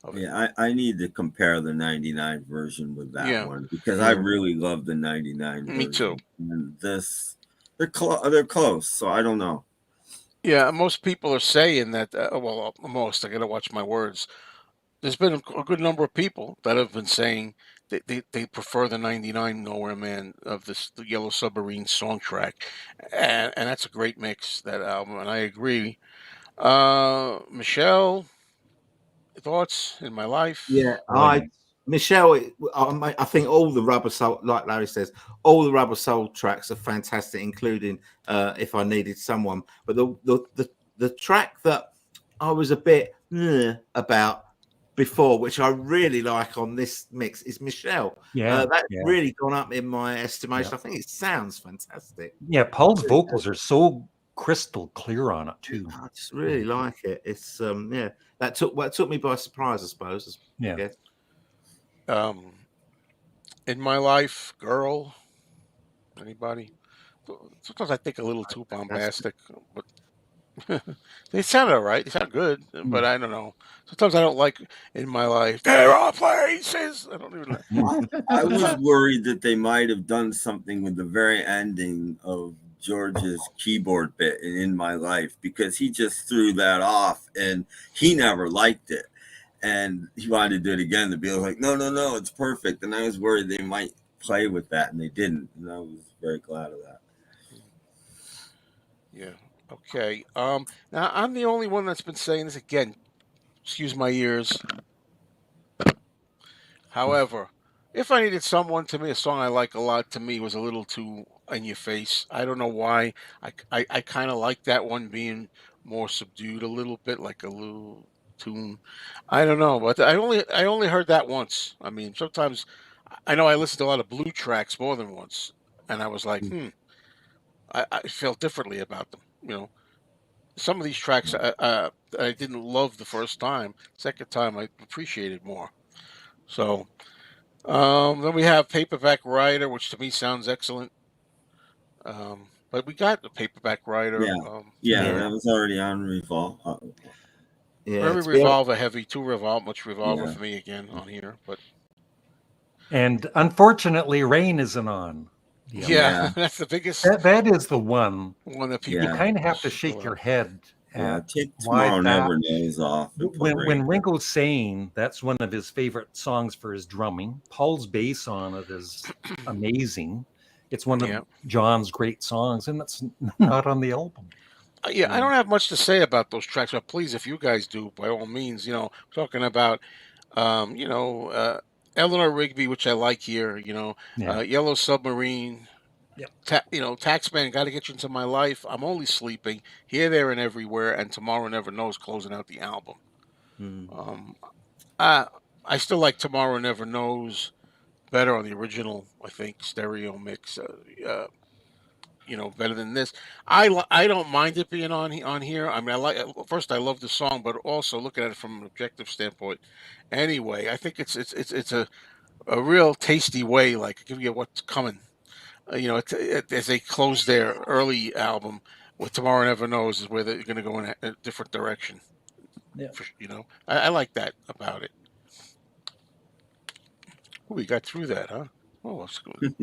of it. Yeah, I need to compare the 99 version with that Yeah, one because I Mm. really love the 99 me too. version. And this, they're close, so I don't know. Yeah, most people are saying that. Well, most. I got to watch my words. There's been a good number of people that have been saying that they prefer the '99 Nowhere Man of the Yellow Submarine song track, and that's a great mix, that album, and I agree. Michelle, thoughts in my Yeah, life? Really nice. Michelle, I think all the Rubber Soul, like Larry says, all the Rubber Soul tracks are fantastic, including "If I Needed Someone." But the track that I was a bit about before, which I really like on this mix, is Michelle. Yeah. That's Yeah. really gone up in my Yeah. estimation. I think it sounds fantastic. Yeah. Paul's vocals are so crystal clear on it too. I just Yeah. really like it. It's yeah, that took me by surprise, I suppose. I Yeah. guess. Um, in my life, girl, anybody? Sometimes I think a little too That's bombastic, but They sound all right. They sound good, Mm. but I don't know. Sometimes I don't like in my life. There are places. I don't even. I was worried that they might have done something with the very ending of George's keyboard bit in my life, because he just threw that off and he never liked it. And he wanted to do it again. The Beatles were like, no, no, no, it's perfect. And I was worried they might play with that, and they didn't. And I was very glad of that. Yeah. Okay. Now I'm the only one that's been saying this again. Excuse my ears. However, if I needed someone, to me, a song I like a lot, to me, was a little too in your face. I don't know why. I kind of like that one being more subdued a little bit, like a little tune. I don't know, but I only heard that once. I mean, sometimes I know I listened to a lot of blue tracks more than once, and I was like, I felt differently about them. Some of these tracks I didn't love the first time. Second time, I appreciated more. So. Then we have Paperback Writer, which to me sounds excellent. But we got the Paperback Writer. Yeah. Yeah, Yeah, that was already on Revolve. yeah. Very To be honest, Revolver heavy, too much Revolver Yeah. for me again on here. But And unfortunately, Rain isn't on the album. yeah, Yeah. that's the biggest That is the one one that you people Yeah. kind of have to still shake your have. head Yeah. at Take why Tomorrow that. Never Knows off and put When Rain. Ringo's saying that's one of his favorite songs for his drumming, Paul's bass on it is amazing. It's one of Yeah. John's great songs, and that's not on the album. Yeah, I Yeah. don't have much to say about those tracks, but please, if you guys do, by all means, talking about, um, you know, uh, Eleanor Rigby, which I like here, Yeah. Yellow Submarine, Yep. Taxman, got to get you into my life. I'm only sleeping here, there, and everywhere, and Tomorrow Never Knows, closing out the album. mm, Um, I I still like Tomorrow Never Knows better on the original. I think stereo mix. Better than this. I don't mind it being on here. I mean, first I love the song, but also looking at it from an objective standpoint. Anyway, I think it's a real tasty way, like give you what's coming. As they close their early album with Tomorrow Never Knows is where they're going to go in a different direction. Yeah. I like that about it. Ooh, we got through that, huh? Oh, that's good.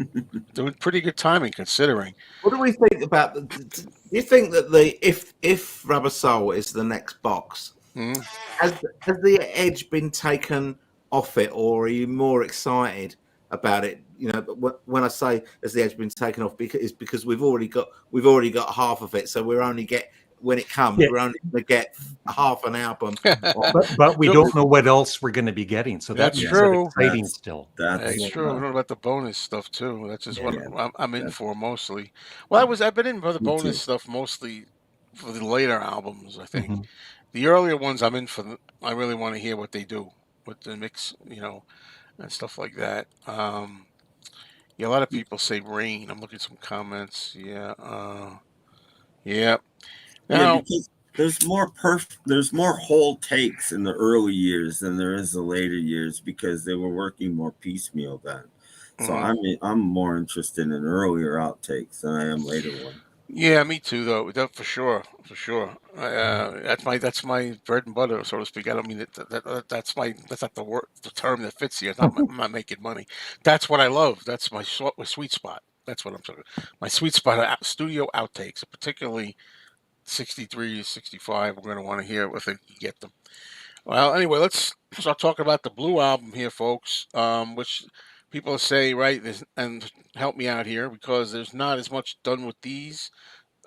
Doing pretty good timing considering. what do we think about do you think that the if Rubber Soul is the next box, Mhm. has the edge been taken off it, or are you more excited about it? But when I say has the edge been taken off, because we've already got half of it, so we're only when it comes, Yeah. we're only going to get half an album. But we don't know what else we're going to be getting, so that That's makes true. it exciting That's still. That's that's true. We know about the bonus stuff too. That's just what Yeah. I'm in that's for mostly. Well, I've been in for the me bonus too. stuff mostly for the later albums. I think Mhm. the earlier ones I'm in for. I really want to hear what they do with the mix, and stuff like that. Yeah, a lot of people say Rain. I'm looking at some comments. Yeah. Yeah. Yeah, Now. because there's more whole takes in the early years than there is the later years, because they were working more piecemeal then. So Mhm. I'm more interested in earlier outtakes than I am later ones. Yeah, me too, though. That for sure, for sure. That's my bread and butter, so to speak. I don't mean that's not the term that fits here. It's not I'm not making money. That's what I love. That's my sweet spot. That's what I'm talking. My sweet spot are studio outtakes, particularly 63, 65. We're going to want to hear if you get them. Well, anyway, let's start talking about the Blue album here, folks. Which people say, right? And help me out here because there's not as much done with these.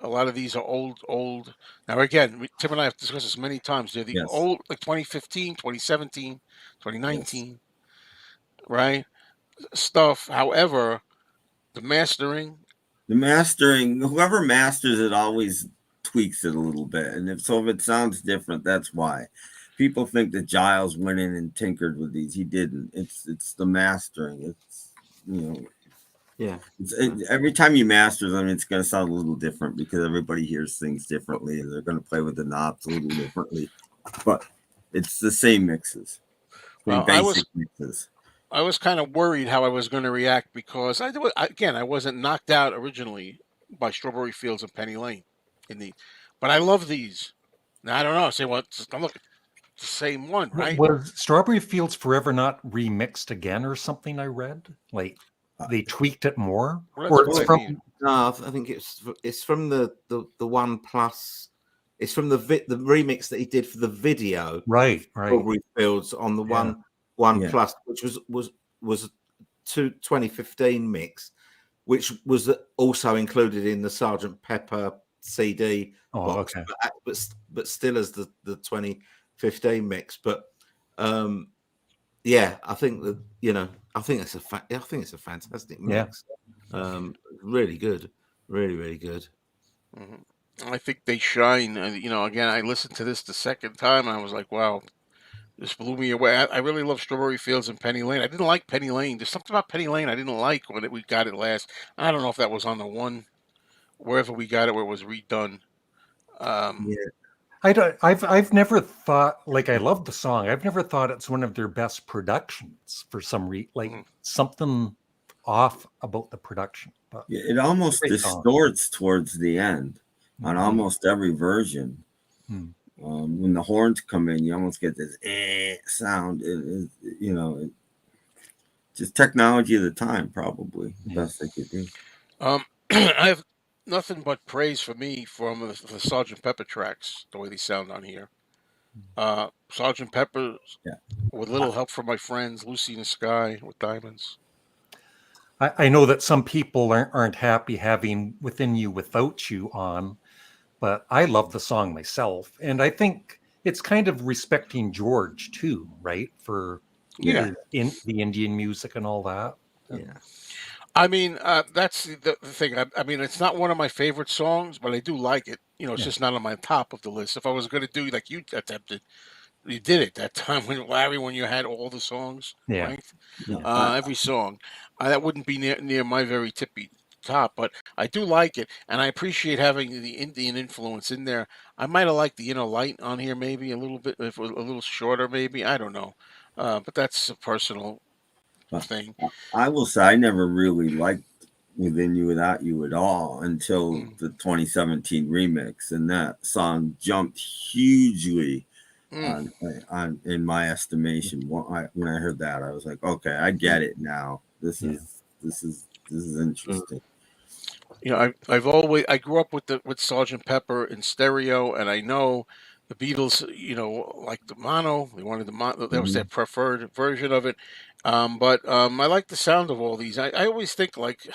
A lot of these are old. Now, again, Tim and I have discussed this many times. They're the Yes, old, like 2015, 2017, yes. 2019, right? Stuff. However, the mastering, The mastering, whoever masters it always tweaks it a little bit, and if it sounds different, that's why. People think that Giles went in and tinkered with these. He didn't. It's the mastering. You know Yeah. every time you master them, it's going to sound a little different because everybody hears things differently, and they're going to play with the knobs a little differently. But it's the same mixes, same well, I was basic mixes. I was kind of worried how I was going to react because again I wasn't knocked out originally by Strawberry Fields and Penny Lane in the but I love these. Now I don't know. Say what? I'm looking the same one, right? Was Strawberry Fields Forever not remixed again or something? I read like they tweaked it more, Well, or that's it's what I from mean. No, I think it's from the One Plus. It's from the remix that he did for the video. right. Strawberry Fields on the Yeah. One Yeah. Plus, which was 2015 mix, which was also included in the Sergeant Pepper CD Oh, box, okay. but still as the 2015 mix. But yeah, I think that I think it's a fantastic mix. Really good, really good. Mhm. I think they shine. Again, I listened to this the second time, and I was like, wow, this blew me away. I really love Strawberry Fields and Penny Lane. I didn't like Penny Lane. There's something about Penny Lane I didn't like when we got it last. I don't know if that was on the one wherever we got it where it was redone. Um, Yeah, I don't. I've never thought like I love the song. I've never thought it's one of their best productions for some reason. Like mhm. something off about the production. But Yeah, it almost great song. distorts towards the end on Mhm. almost every version. Hmm. When the horns come in, you almost get this sound. Just technology of the time, probably the Yeah. best they could do. I have nothing but praise for me from the Sergeant Pepper tracks, the way they sound on here. Sergeant Pepper, Yeah. with little help from my friends, Lucy in the Sky with Diamonds. I know that some people aren't happy having Within You Without You on, but I love the song myself. And I think it's kind of respecting George too, right? For Yeah. in the Indian music and all that. yeah. I mean, that's the thing. I mean, it's not one of my favorite songs, but I do like it. It's Yeah. just not on my top of the list. If I was going to do like you attempted, you did it that time when Larry, when you had all the songs Yeah. ranked, Yeah. every song, that wouldn't be near my very tippy top. But I do like it, and I appreciate having the Indian influence in there. I might have liked the Inner Light on here, maybe a little bit, if it was a little shorter, maybe I don't know, but that's a personal thing. I will say I never really liked Within You Without You at all until Mm, the 2017 remix, and that song jumped hugely mm, on in my estimation. When I heard that, I was like, okay, I get it now. This Yeah. is interesting. I grew up with Sergeant Pepper in stereo, and I know the Beatles. Like the mono. They wanted the mono. That was their Mhm. preferred version of it. But I like the sound of all these. I always think like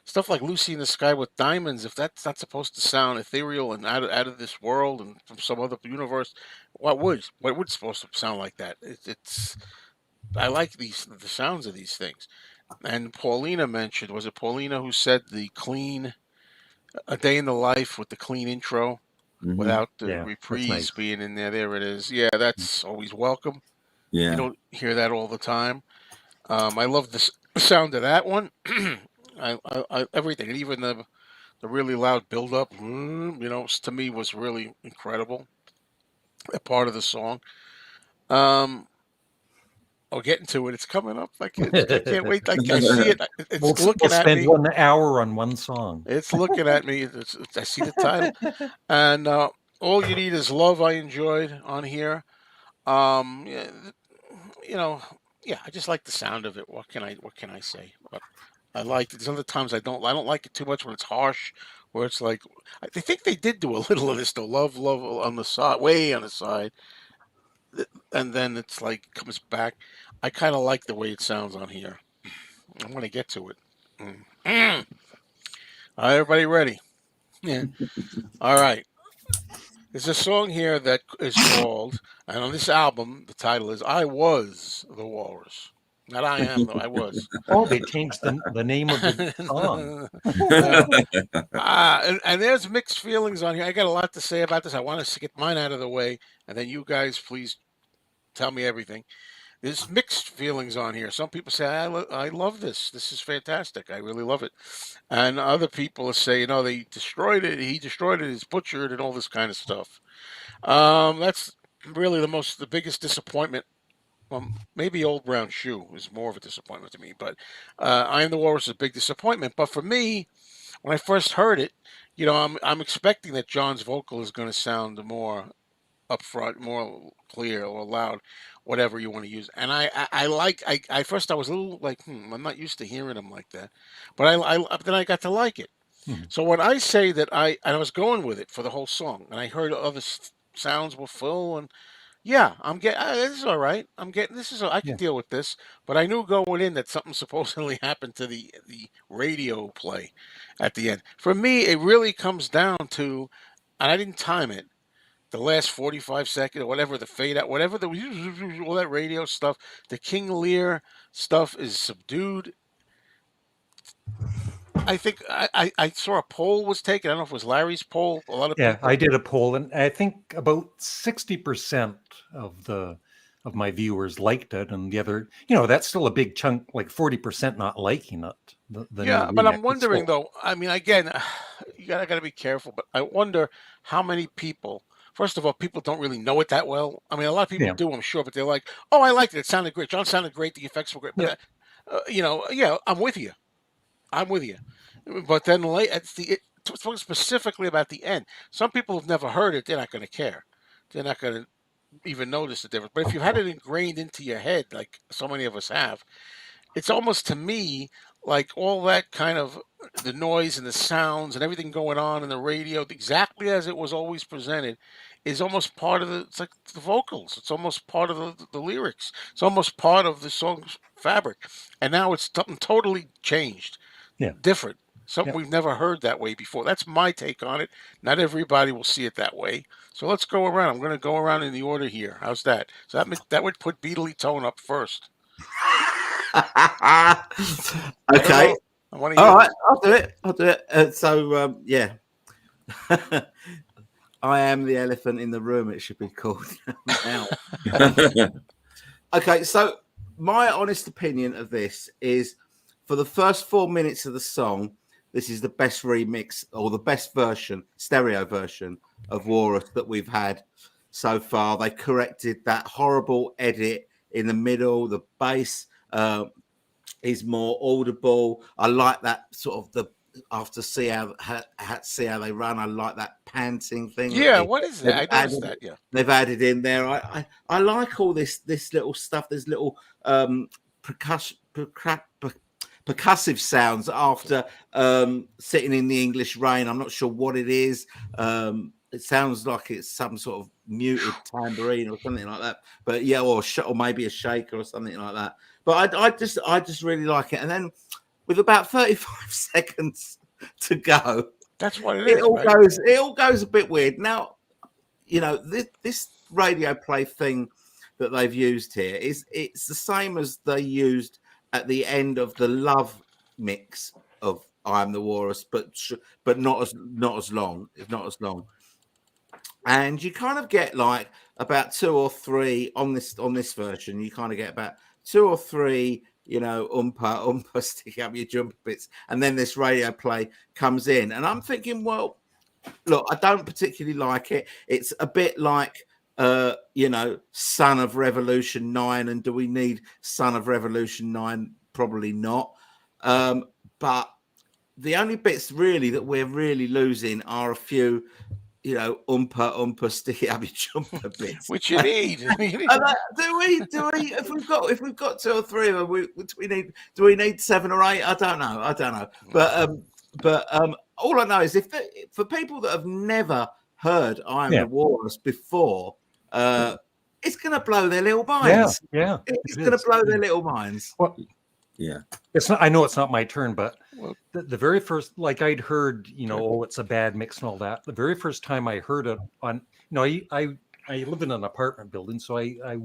stuff like Lucy in the Sky with Diamonds. If that's not supposed to sound ethereal and out of this world and from some other universe, what would supposed to sound like that? It's I like the sounds of these things. And Paulina mentioned, was it Paulina who said the clean A Day in the Life with the clean intro Mhm. without the Yeah. That's reprise nice. being in there? There it is. Yeah, that's always welcome. You Yeah. don't hear that all the time. I love the sound of that one. Everything, and even the really loud build up, to me was really incredible. A part of the song. Um, getting to it. It's coming up. I can't wait. I see it. It's We'll looking at spend me. 1 hour on one song. It's looking at me. I see the title, and all you need is love. I enjoyed on here. Yeah, you know, yeah. I just like the sound of it. What can I say? But I like it. There's other times I don't like it too much when it's harsh, where it's like I think they did do a little of this though. Love on the side, way on the side, and then it's like comes back. I kind of like the way it sounds on here. I'm gonna get to it. Mm. Everybody ready? Yeah. All right. There's a song here that is called, and on this album, the title is "I Was the Walrus." Not I am, though. I was. Oh, they changed the name of the song. Yeah. And there's mixed feelings on here. I got a lot to say about this. I want to get mine out of the way, and then you guys please tell me everything. There's mixed feelings on here. Some people say, I love this. This is fantastic. I really love it. And other people say, they destroyed it. He destroyed it. It's butchered and all this kind of stuff. That's really the biggest disappointment well, maybe Old Brown Shoe is more of a disappointment to me, but I Am the Walrus is a big disappointment. But for me, when I first heard it, I'm expecting that John's vocal is going to sound more upfront, more clear or loud, whatever you want to use. And I like I first I was a little like, I'm not used to hearing him like that, but then I got to like it. Mhm. So when I say that I was going with it for the whole song, and I heard other sounds were full, and yeah, I'm getting this is all right. I'm getting this is I can Yeah. deal with this. But I knew going in that something supposedly happened to the radio play at the end. For me, it really comes down to, and I didn't time it, the last 45 seconds or whatever, the fade out, whatever the all that radio stuff, the King Lear stuff is subdued. I think I saw a poll was taken. I don't know if it was Larry's poll. A lot of Yeah, people. I did a poll, and I think about 60% of my viewers liked it, and the other, that's still a big chunk, like 40% not liking it. The new Yeah, but remix. I'm It's wondering still, though. I mean, again, you gotta be careful. But I wonder how many people. First of all, people don't really know it that well. I mean, a lot of people yeah, do, I'm sure, but they're like, "Oh, I liked it. It sounded great. John sounded great. The effects were great." But yeah, yeah, I'm with you. I'm with you. But then late at talking specifically about the end. Some people have never heard it. They're not going to care. They're not going to even notice the difference. But if you've had it ingrained into your head, like so many of us have, it's almost to me like all that kind of the noise and the sounds and everything going on in the radio, exactly as it was always presented, is almost part of the. It's like the vocals. It's almost part of the lyrics. It's almost part of the song's fabric. And now it's something totally changed, yeah, different. Something yeah. we've never heard that way before. That's my take on it. Not everybody will see it that way. So let's go around. I'm going to go around in the order here. How's that? So that would put Beatley Tone up first. I don't Okay. know. I want to All hear right. this. I'll do it. I'll do it. Yeah. I am the elephant in the room. It should be called now. Okay. So my honest opinion of this is, for the first 4 minutes of the song, this is the best remix or the best version, stereo version of Walrus that we've had so far. They corrected that horrible edit in the middle. The bass is more audible. I like that sort of the after see how they run. I like that panting thing that Yeah, what is that? I noticed that. Yeah. they've added in there. I like all this little stuff. There's little percussion. Percussive sounds after sitting in the English rain. I'm not sure what it is. It sounds like it's some sort of muted tambourine or something like that. But yeah, or maybe a shaker or something like that. But I just really like it. And then with about 35 seconds to go, That's what it it is, all right? goes a bit weird. Now, this radio play thing that they've used here it's the same as they used at the end of the Love mix of I Am the Walrus, but not as long. It's not as long, and you kind of get like about two or three on this version. You kind of get about two or three, umpa stick up your jumper bits, and then this radio play comes in, and I'm thinking, well, look, I don't particularly like it. It's a bit like Son of Revolution 9, and do we need Son of Revolution 9? Probably not. But the only bits really that we're really losing are a few, umpa sticky up your jumper bits. Which you need. Do we? If we've got two or three of them, do we need 7 or 8? I don't know. But all I know is for people that have never heard I Am the Walrus before, it's going to blow their little minds. Yeah, It's going to blow their little minds. Well, Yeah. it's not. I know it's not my turn, but Well, the very first, like I'd heard, it's a bad mix and all that. The very first time I heard it on, I live in an apartment building, so I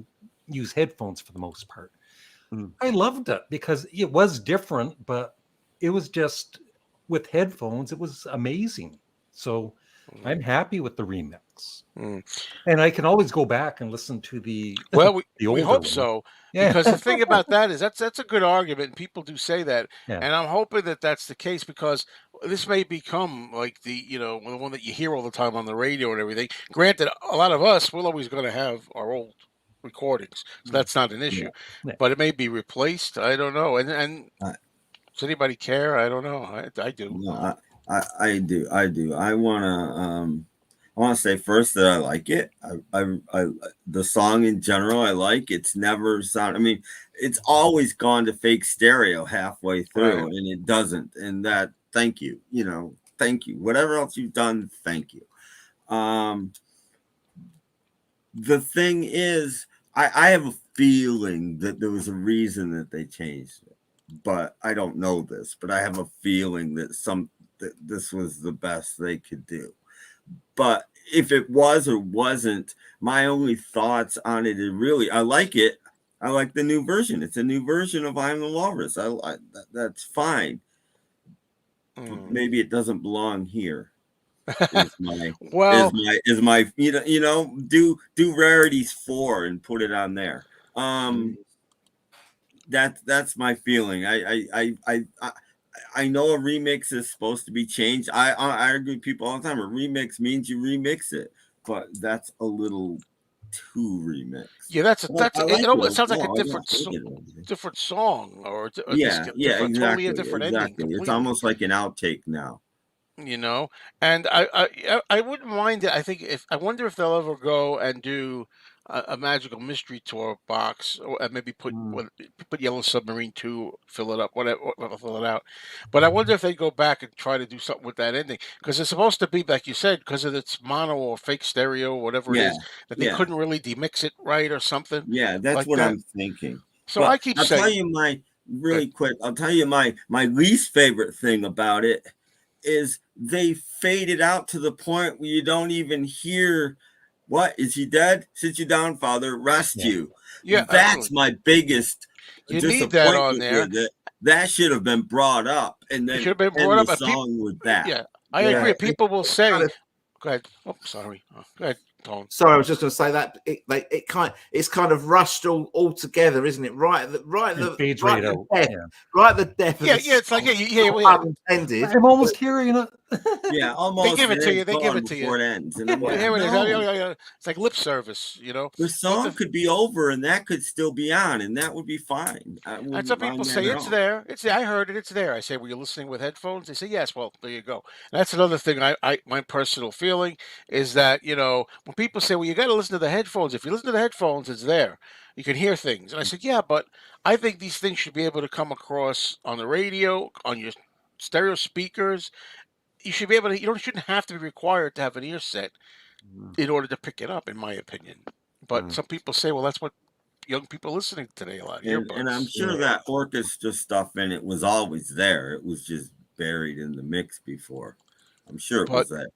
use headphones for the most part. I loved it because it was different, but it was just with headphones, it was amazing. So I'm happy with the remix, and I can always go back and listen to the well, the we older hope one. so. Yeah, Because the thing about that is that's a good argument, and people do say that, yeah, and I'm hoping that that's the case because this may become like the the one that you hear all the time on the radio and everything. Granted, a lot of us we're always going to have our old recordings, so that's not an issue. Yeah. But it may be replaced. I don't know. And I, does anybody care? I don't know. I do. no, I do. I do. I want to say first that I like it. The song in general I like. It's never sound. I mean, it's always gone to fake stereo halfway through, Right. and it doesn't. And that, thank you. You know, thank you. Whatever else you've done, thank you. The thing is, I have a feeling that there was a reason that they changed it, but I don't know this. But I have a feeling that this was the best they could do. But if it was or wasn't, my only thoughts on it is really, I like it. I like the new version. It's a new version of "I'm the Walrus." That's fine. But maybe it doesn't belong here. Well, Is my do Rarities 4 and put it on there. That's my feeling. I know a remix is supposed to be changed. I argue with people all the time. A remix means you remix it, but that's a little too remix. yeah, that's I like it. it Almost sounds like a overall. I don't hate it. different song, or a Yeah, different, totally a exactly, different ending exactly. It's completely. almost like an outtake now. You know, and I wouldn't mind it. I think if I wonder if they'll ever go and do a magical mystery tour box, or and maybe put Yellow Submarine 2, fill it up, whatever, fill it out. But I wonder if they go back and try to do something with that ending, because it's supposed to be, like you said, because of its mono or fake stereo, whatever it Yeah, is, that they yeah, couldn't really demix it right or something yeah. That's like what that. I'm thinking. So I But keep I'll tell saying, you my good. really quick. I'll tell you my least favorite thing about it is they faded out to the point where you don't even hear, what is he dead? Sit you down, father, rest Yeah. you. Yeah, That's absolutely. my biggest You need that on disappointment there. with it. That should have been brought up and It should then have been end brought the up, and people. song with that. Yeah, I Yeah, agree. People will it's kind say, of, "Go ahead." Oh, sorry. Go ahead, Tone. sorry, I was just going to say that it's kind of rushed all together, isn't it? It fades right out. Yeah. Right at the death of Yeah, the yeah. It's like, song. yeah, Not unintended. I'm almost hearing it. Yeah, they almost, give it and to then you. it's They give gone it to you. before it ends. And I'm Well, like, here it is. no. It's like lip service, you know. The But song could be over and that could still be on, and that would be fine. I that's what wouldn't people mind that say. at It's all. there. It's there. I heard it. It's there. I say, "Were you listening with headphones?" They say, "Yes." Well, there you go. That's another thing. My personal feeling is that, when people say, "Well, you got to listen to the headphones." If you listen to the headphones, it's there. You can hear things. And I said, "Yeah, but I think these things should be able to come across on the radio, on your stereo speakers. You should be able to. Shouldn't have to be required to have an ear set in order to pick it up, in my opinion." But some people say, "Well, that's what young people listening today a lot, And I'm earbuds." sure that orchestra stuff in it was always there. It was just buried in the mix before. I'm sure it But was there.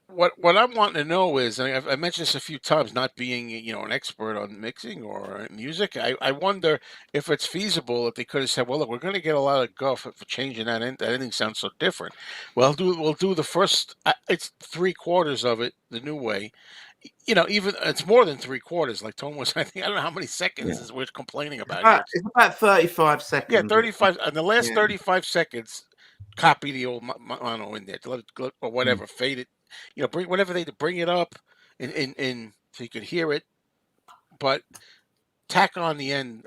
what I'm wanting to know is, and I mentioned this a few times, not being an expert on mixing or music, I wonder if it's feasible that they could have said, well, look, we're going to get a lot of guff for changing that ending sounds so different. Well, we'll do the first, it's three-quarters of it the new way. Even it's more than three-quarters. Like Tom was, I think, I don't know how many seconds Yeah. is we're complaining about here. It's about 35 Yeah, seconds. 35, and the last Yeah. 35 seconds, copy the old mono in there to let it go, or whatever, fade it, bring whatever they bring it up in so you could hear it, but tack on the end.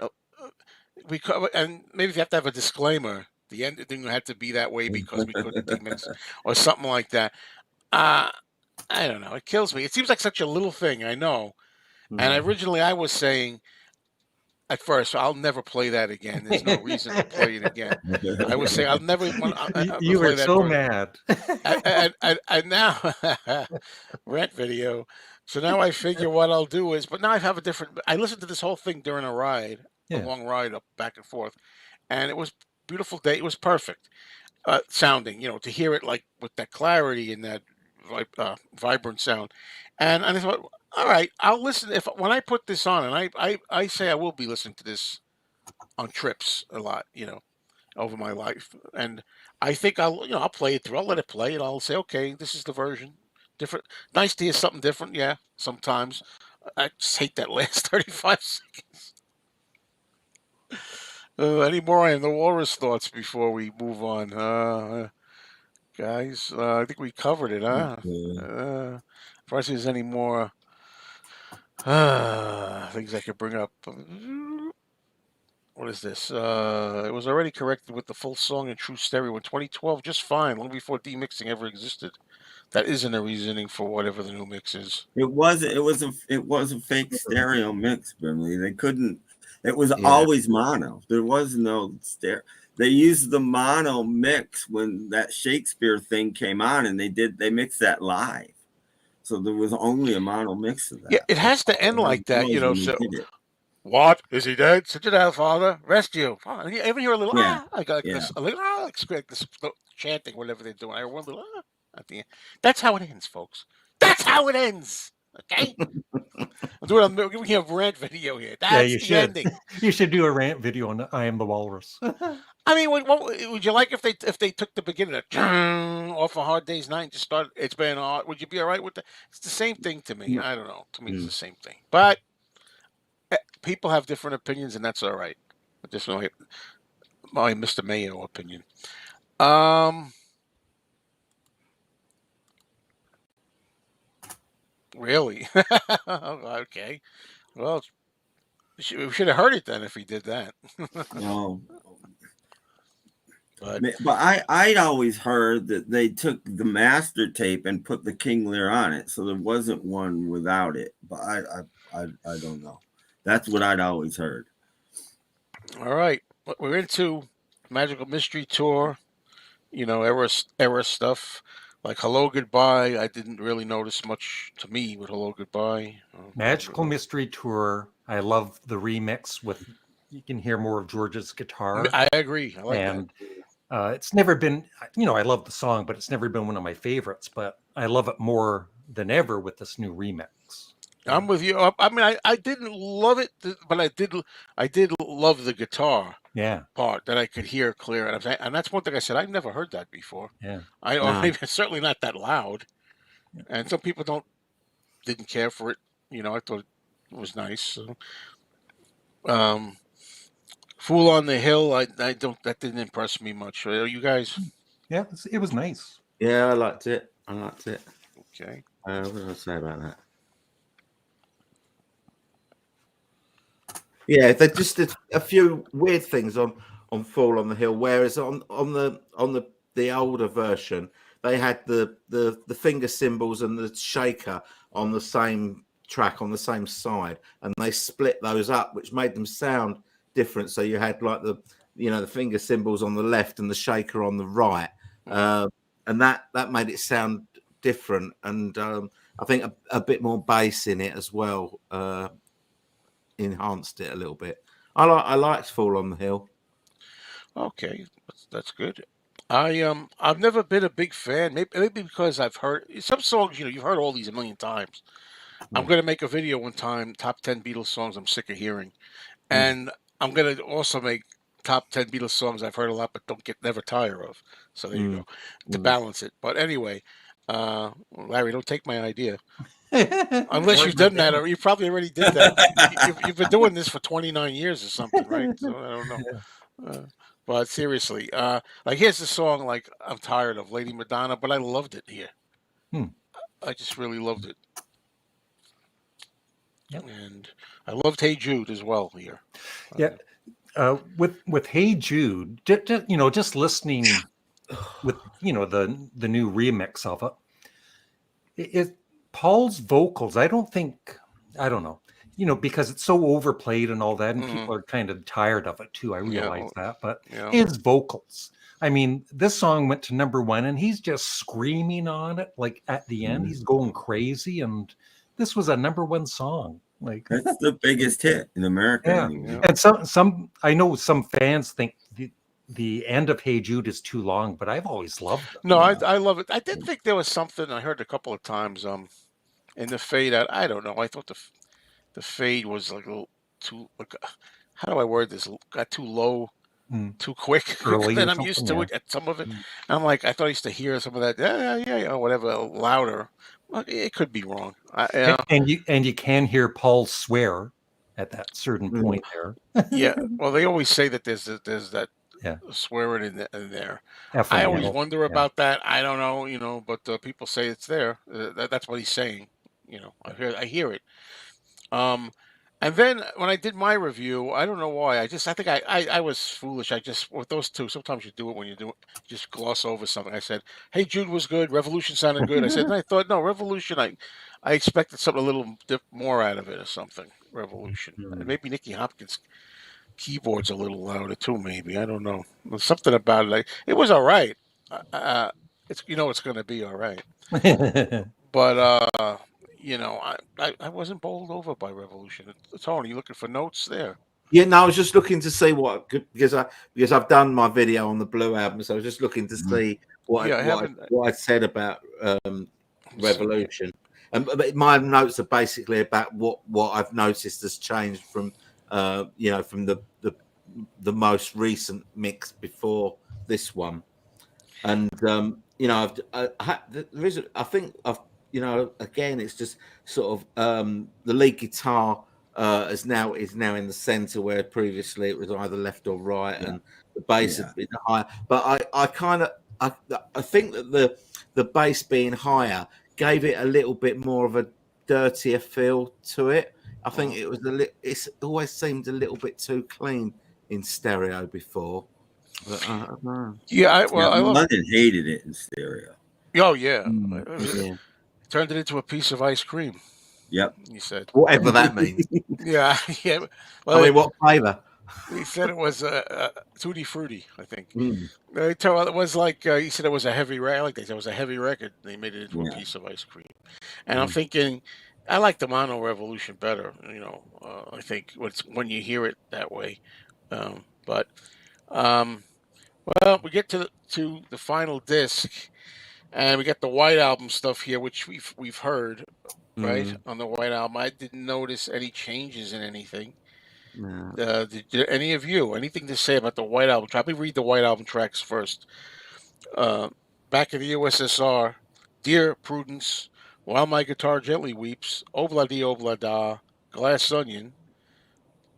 We cover, and maybe if you have to have a disclaimer, the end didn't have to be that way because we couldn't demix or something like that. Uh I don't know. It kills me. It seems like such a little thing, I know. And originally I was saying at first, I'll never play that again. There's no reason to play it again. I was saying I'll never want to You were play that so version. mad. And now rent video. So now I figure what I'll do is, but now I have a different. I listened to this whole thing during a ride, a Yeah. long ride up back and forth, and it was beautiful day. It was perfect sounding. To hear it like with that clarity and that vibrant sound. And I thought, all right, I'll listen if when I put this on, and I say I will be listening to this on trips a lot. Over my life, and I think I'll play it through. I'll let it play, and I'll say, okay, this is the version. Different, nice to hear something different. Yeah, sometimes I just hate that last 35 seconds. Any more on the Walrus thoughts before we move on, guys? I think we covered it, huh? Yeah. If there's any more, Things I could bring up. What is this? It was already corrected with the full song in true stereo in 2012, just fine, long before demixing ever existed. That isn't a reasoning for whatever the new mix is. It wasn't. It was a fake stereo mix, Brimley. They couldn't. It was Yeah. always mono. There was no stereo. They used the mono mix when that Shakespeare thing came on, and they mixed that live. So there was only a mono mix of Yeah, that. it has to end like that, Was when they So, did it. what is he dead? Sit down, father. Rest you. Oh, you ever hear a little Yeah, like yeah. this, a little like this chanting, whatever they're doing. I hear one little at the end. That's how it ends, folks. That's how it ends. Okay. I'm doing a rant video here. Yeah, That's you the should. ending. You should do a rant video on I Am the Walrus. I mean, what would you like if they took the beginning of off a Hard Day's Night and just start? It's been hard. Would you be all right with that? It's the same thing to me. No. I don't know. To me, it's Mm. the same thing. But people have different opinions, and that's all right. Just my Mr. Mayo opinion. Really? Okay. Well, we should have heard it then if he did that. No. But I'd always heard that they took the master tape and put the King Lear on it, so there wasn't one without it. But I don't know. That's what I'd always heard. all right, we're into Magical Mystery Tour. Era stuff like Hello Goodbye. I didn't really notice much to me with Hello Goodbye. Magical Mystery Tour. I love the remix with you can hear more of George's guitar. I agree. I like and it's never been, I love the song, but it's never been one of my favorites. But I love it more than ever with this new remix. that. I'm with you. I mean, I didn't love it, but I did love the guitar Yeah, part that I could hear clear, and that's one thing I said I've never heard that before. yeah. I certainly not that loud, and some people didn't care for it. I thought it was nice. So, Fool on the Hill. I don't. That didn't impress me much. You guys? Yeah, it was nice. Yeah, I liked it. Okay. What did I say about that? Yeah, they just did a few weird things on Fall on the Hill, whereas on the older version they had the finger cymbals and the shaker on the same track on the same side, and they split those up, which made them sound different. So you had like the finger cymbals on the left and the shaker on the right, and that made it sound different, and I think a bit more bass in it as well. Enhanced it a little bit. I liked Fall on the Hill. Okay, that's good. I've never been a big fan. Maybe because I've heard some songs. You've heard all these a million times. I'm Yeah. gonna make a video one time. Top 10 Beatles songs I'm sick of hearing, and I'm gonna also make top 10 Beatles songs I've heard a lot but don't get never tire of. So there you go to balance it. But anyway, Larry, don't take my idea. Unless you've done that, or you probably already did that. You've been doing this for 29 years or something, right? So I don't know. But seriously, like here's the song like I'm tired of Lady Madonna, but I loved it here. Hmm. I just really loved it. Yep. And I loved Hey Jude as well here. Yeah. With Hey Jude, just listening with the new remix of it, Paul's vocals, I don't know, because it's so overplayed and all that, and people are kind of tired of it too. I realize that, but his vocals, I mean, this song went to #1 and he's just screaming on it. Like at the end, he's going crazy, and this was a #1 song. Like That's the biggest hit in America. yeah. Anyway. And some I know some fans think the end of Hey Jude is too long, but I've always loved it. No, I love it. I did think there was something I heard a couple of times in the fade out. I don't know. I thought the fade was like a little too like how do I word this? Got too low, too quick than I'm used to it at some of it. I'm like I thought I used to hear some of that yeah whatever louder. Well, it could be wrong. And you can hear Paul swear at that certain point there. Yeah. Well, they always say that there's that swearing in there. I always wonder about that. I don't know, but people say it's there. That's what he's saying. I hear it. Um, and then when I did my review, I don't know why. I think I was foolish. I just with those two. Sometimes you do it when you do it, just gloss over something. I said, "Hey, Jude was good. Revolution sounded good." I said, and I thought, no, Revolution. I expected something a little more out of it or something. Revolution. And Mm. maybe Nicky Hopkins' keyboard's a little louder too. Maybe I don't know. There's something about it. It was all right. It's it's going to be all right. But I wasn't bowled over by Revolution. Tony, you looking for notes there? Yeah, no, I was just looking to see because I've done my video on the Blue album, so I was just looking to see Yeah, I haven't. what I said about Let's see here. Revolution, and but my notes are basically about what I've noticed has changed from from the most recent mix before this one, and there is I think I've again it's just sort of the lead guitar is now in the center where previously it was either left or right, Yeah. and the bass had been higher. But I kind of I think that the bass being higher gave it a little bit more of a dirtier feel to it. I think it was it's always seemed a little bit too clean in stereo before. But I don't know. Yeah, Yeah, I love. London hated it in stereo. Oh yeah, Yeah. turned it into a piece of ice cream. Yep. He said. Whatever that means. Yeah, yeah. I Well, mean, what flavour? he said it was tutti frutti. I think. Mm. They told it was like he said it was a heavy record. Like they said it was a heavy record. They made it into a Yeah. piece of ice cream. And I'm thinking, I like the Mono Revolution better. I think when you hear it that way. But well, we get to the final disc, and we got the White Album stuff here, which we've heard right on the White Album. I didn't notice any changes in anything. No. Did any of you anything to say about the White Album track? Let me read the White Album tracks first. Back in the USSR, Dear Prudence, While My Guitar Gently Weeps, Obla Di Obla Da, Glass Onion,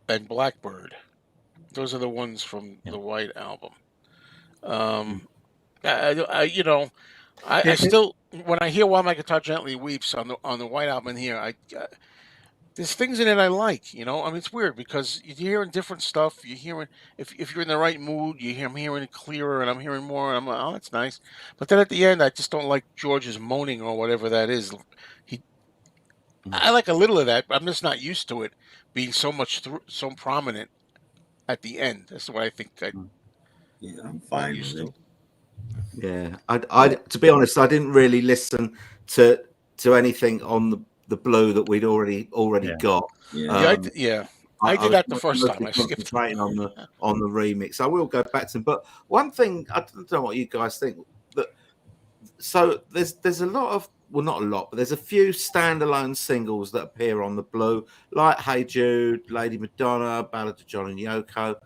and Blackbird. Those are the ones from Yeah. the White Album. Mm. I still when I hear While My Guitar Gently Weeps on the White Album here, there's things in it I like. I mean, it's weird because you're hearing different stuff. You're hearing if you're in the right mood, I'm hearing it clearer, and I'm hearing more. And I'm like, oh, that's nice. But then at the end, I just don't like George's moaning or whatever that is. He, I like a little of that, but I'm just not used to it being so prominent at the end. That's what I think Yeah, I'm I'm fine used with to. it. Yeah, I to be honest, I didn't really listen to anything on the Blue that we'd already Yeah. got. Yeah. I I did was that the first time. mostly I skipped. concentrating on the remix. I will go back to them, but one thing I don't know what you guys think. That so there's a lot of not a lot, but there's a few standalone singles that appear on the Blue, like Hey Jude, Lady Madonna, Ballad of John and Yoko,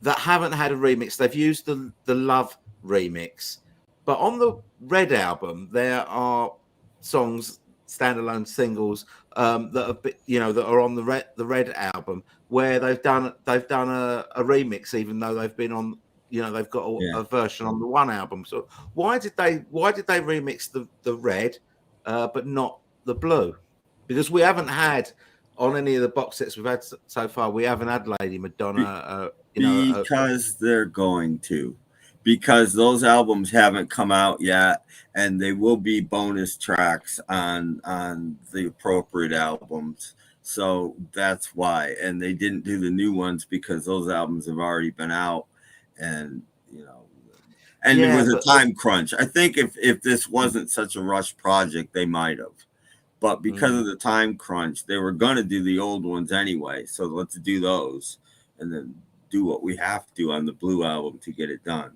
that haven't had a remix. They've used the Love remix, but on the Red album there are songs, standalone singles that are that are on the Red album where they've done a remix, even though they've been on they've got a version on the one album. So why did they remix the Red but not the Blue? Because we haven't had on any of the box sets we've had so far, we haven't had Lady Madonna. Because they're going to, because those albums haven't come out yet, and they will be bonus tracks on the appropriate albums. So that's why. And they didn't do the new ones because those albums have already been out, and it was a time crunch. I think if this wasn't such a rush project, they might have. But because of the time crunch, they were going to do the old ones anyway. So let's do those, and then do what we have to do on the Blue album to get it done.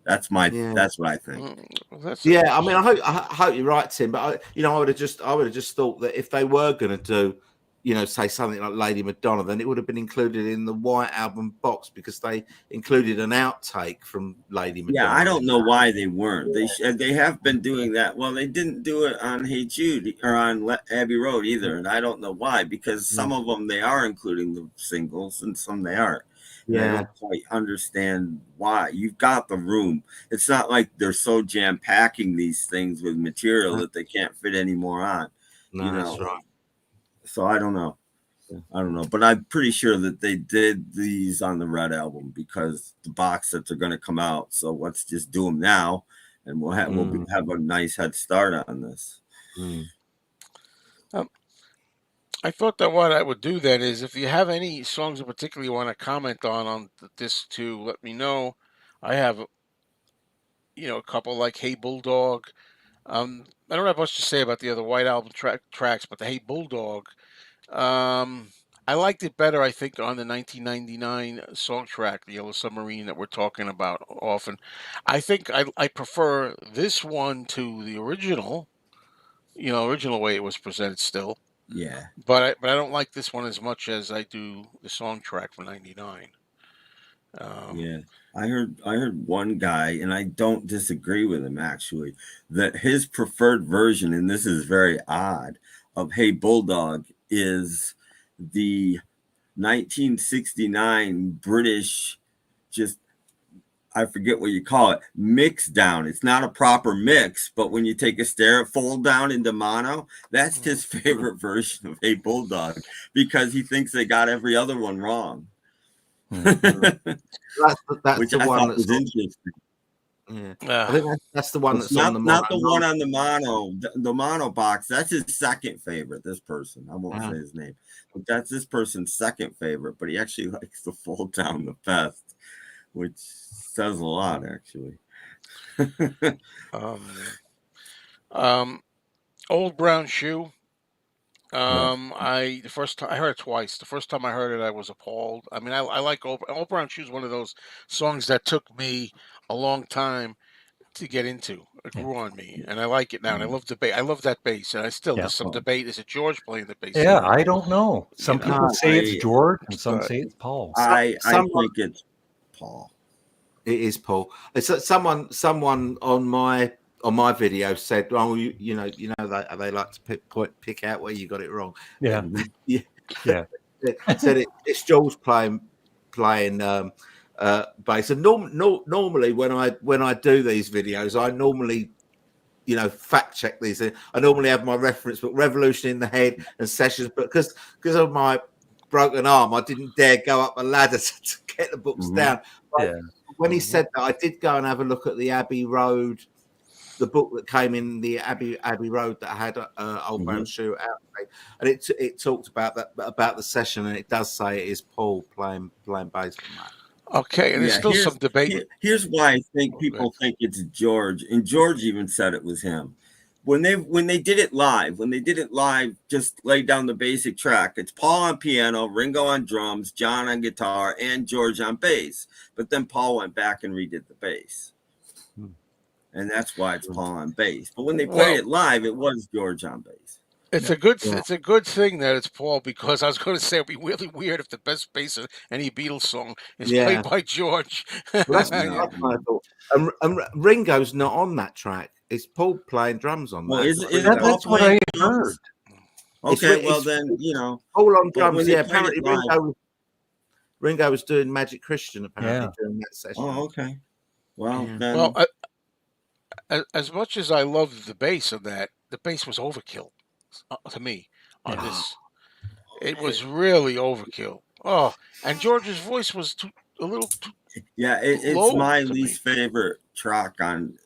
That's what I think. I mean, I hope you're right, Tim. But I would have just thought that if they were going to do, say something like Lady Madonna, then it would have been included in the White album box because they included an outtake from Lady Madonna. Yeah, I don't know why they weren't. They have been doing that. Well, they didn't do it on Hey Jude or on Abbey Road either, and I don't know why. Because some of them they are including the singles, and some they aren't. Yeah, I don't quite understand why. You've got the room. It's not like they're so jam packing these things with material that they can't fit any more on. No, that's right. So I don't know. But I'm pretty sure that they did these on the Red album because the box sets are going to come out. So let's just do them now, and we'll have a nice head start on this. I thought that what I would do then is if you have any songs in particular you want to comment on this too, let me know. I have a couple like Hey Bulldog. I don't have much to say about the other White Album tracks, but the Hey Bulldog, um, I liked it better, I think, on the 1999 song track, the Yellow Submarine, that we're talking about often. I think I prefer this one to the original, original way it was presented still. Yeah. But I don't like this one as much as I do the song track from '99. Yeah. I heard one guy, and I don't disagree with him actually, that his preferred version, and this is very odd, of Hey Bulldog is the 1969 British, just I forget what you call it, mix down. It's not a proper mix, but when you take a stereo fold down into mono, that's his favorite version of Hey Bulldog because he thinks they got every other one wrong. That's Which the I one thought that's was interesting. I think that's the one It's that's on the not the mono. one on the mono, the mono box. That's his second favorite. This person, I won't say his name, but that's this person's second favorite. But he actually likes the fold down the best, which says a lot, actually. Old Brown Shoe. The first time I heard it twice. The first time I heard it, I was appalled. I mean, I like Old Brown Shoe is one of those songs that took me a long time to get into. It grew on me, and I like it now. And I love debate. I love that bass, and there's some debate. Is it George playing the bass? Yeah, I don't know. Some You know, people say it's George, and some but say it's Paul. I think it's Paul. It is Paul. It's someone on my video said, "Oh, you know, they like to pick out where you got it wrong." Yeah, yeah. Said it's George playing bass. And normally when I do these videos, I normally fact check these. I normally have my reference book, Revolution in the Head, and Sessions, but because of my broken arm, I didn't dare go up a ladder to get the books down. But when he said that, I did go and have a look at the Abbey Road, the book that came in the Abbey Road that had Old Brown Shoe out, and it talked about the session, and it does say it is Paul playing bass on that. Okay, and there's still some debate. Here's why I think people think it's George, and George even said it was him. When they did it live, just laid down the basic track. It's Paul on piano, Ringo on drums, John on guitar, and George on bass. But then Paul went back and redid the bass. And that's why it's Paul on bass. But when they played it live, it was George on bass. It's a good thing that it's Paul, because I was going to say it'd be really weird if the best bass of any Beatles song is played by George. Well, that's what I thought. And Ringo's not on that track. It's Paul playing drums on that. That's what I heard. Okay, then Paul on drums. Yeah, apparently Ringo was doing Magic Christian apparently during that session. Oh, okay. Well, as much as I loved the bass of that, the bass was overkill to me on this. It was really overkill. Oh, and George's voice was a little too. Yeah, it's my least favorite track on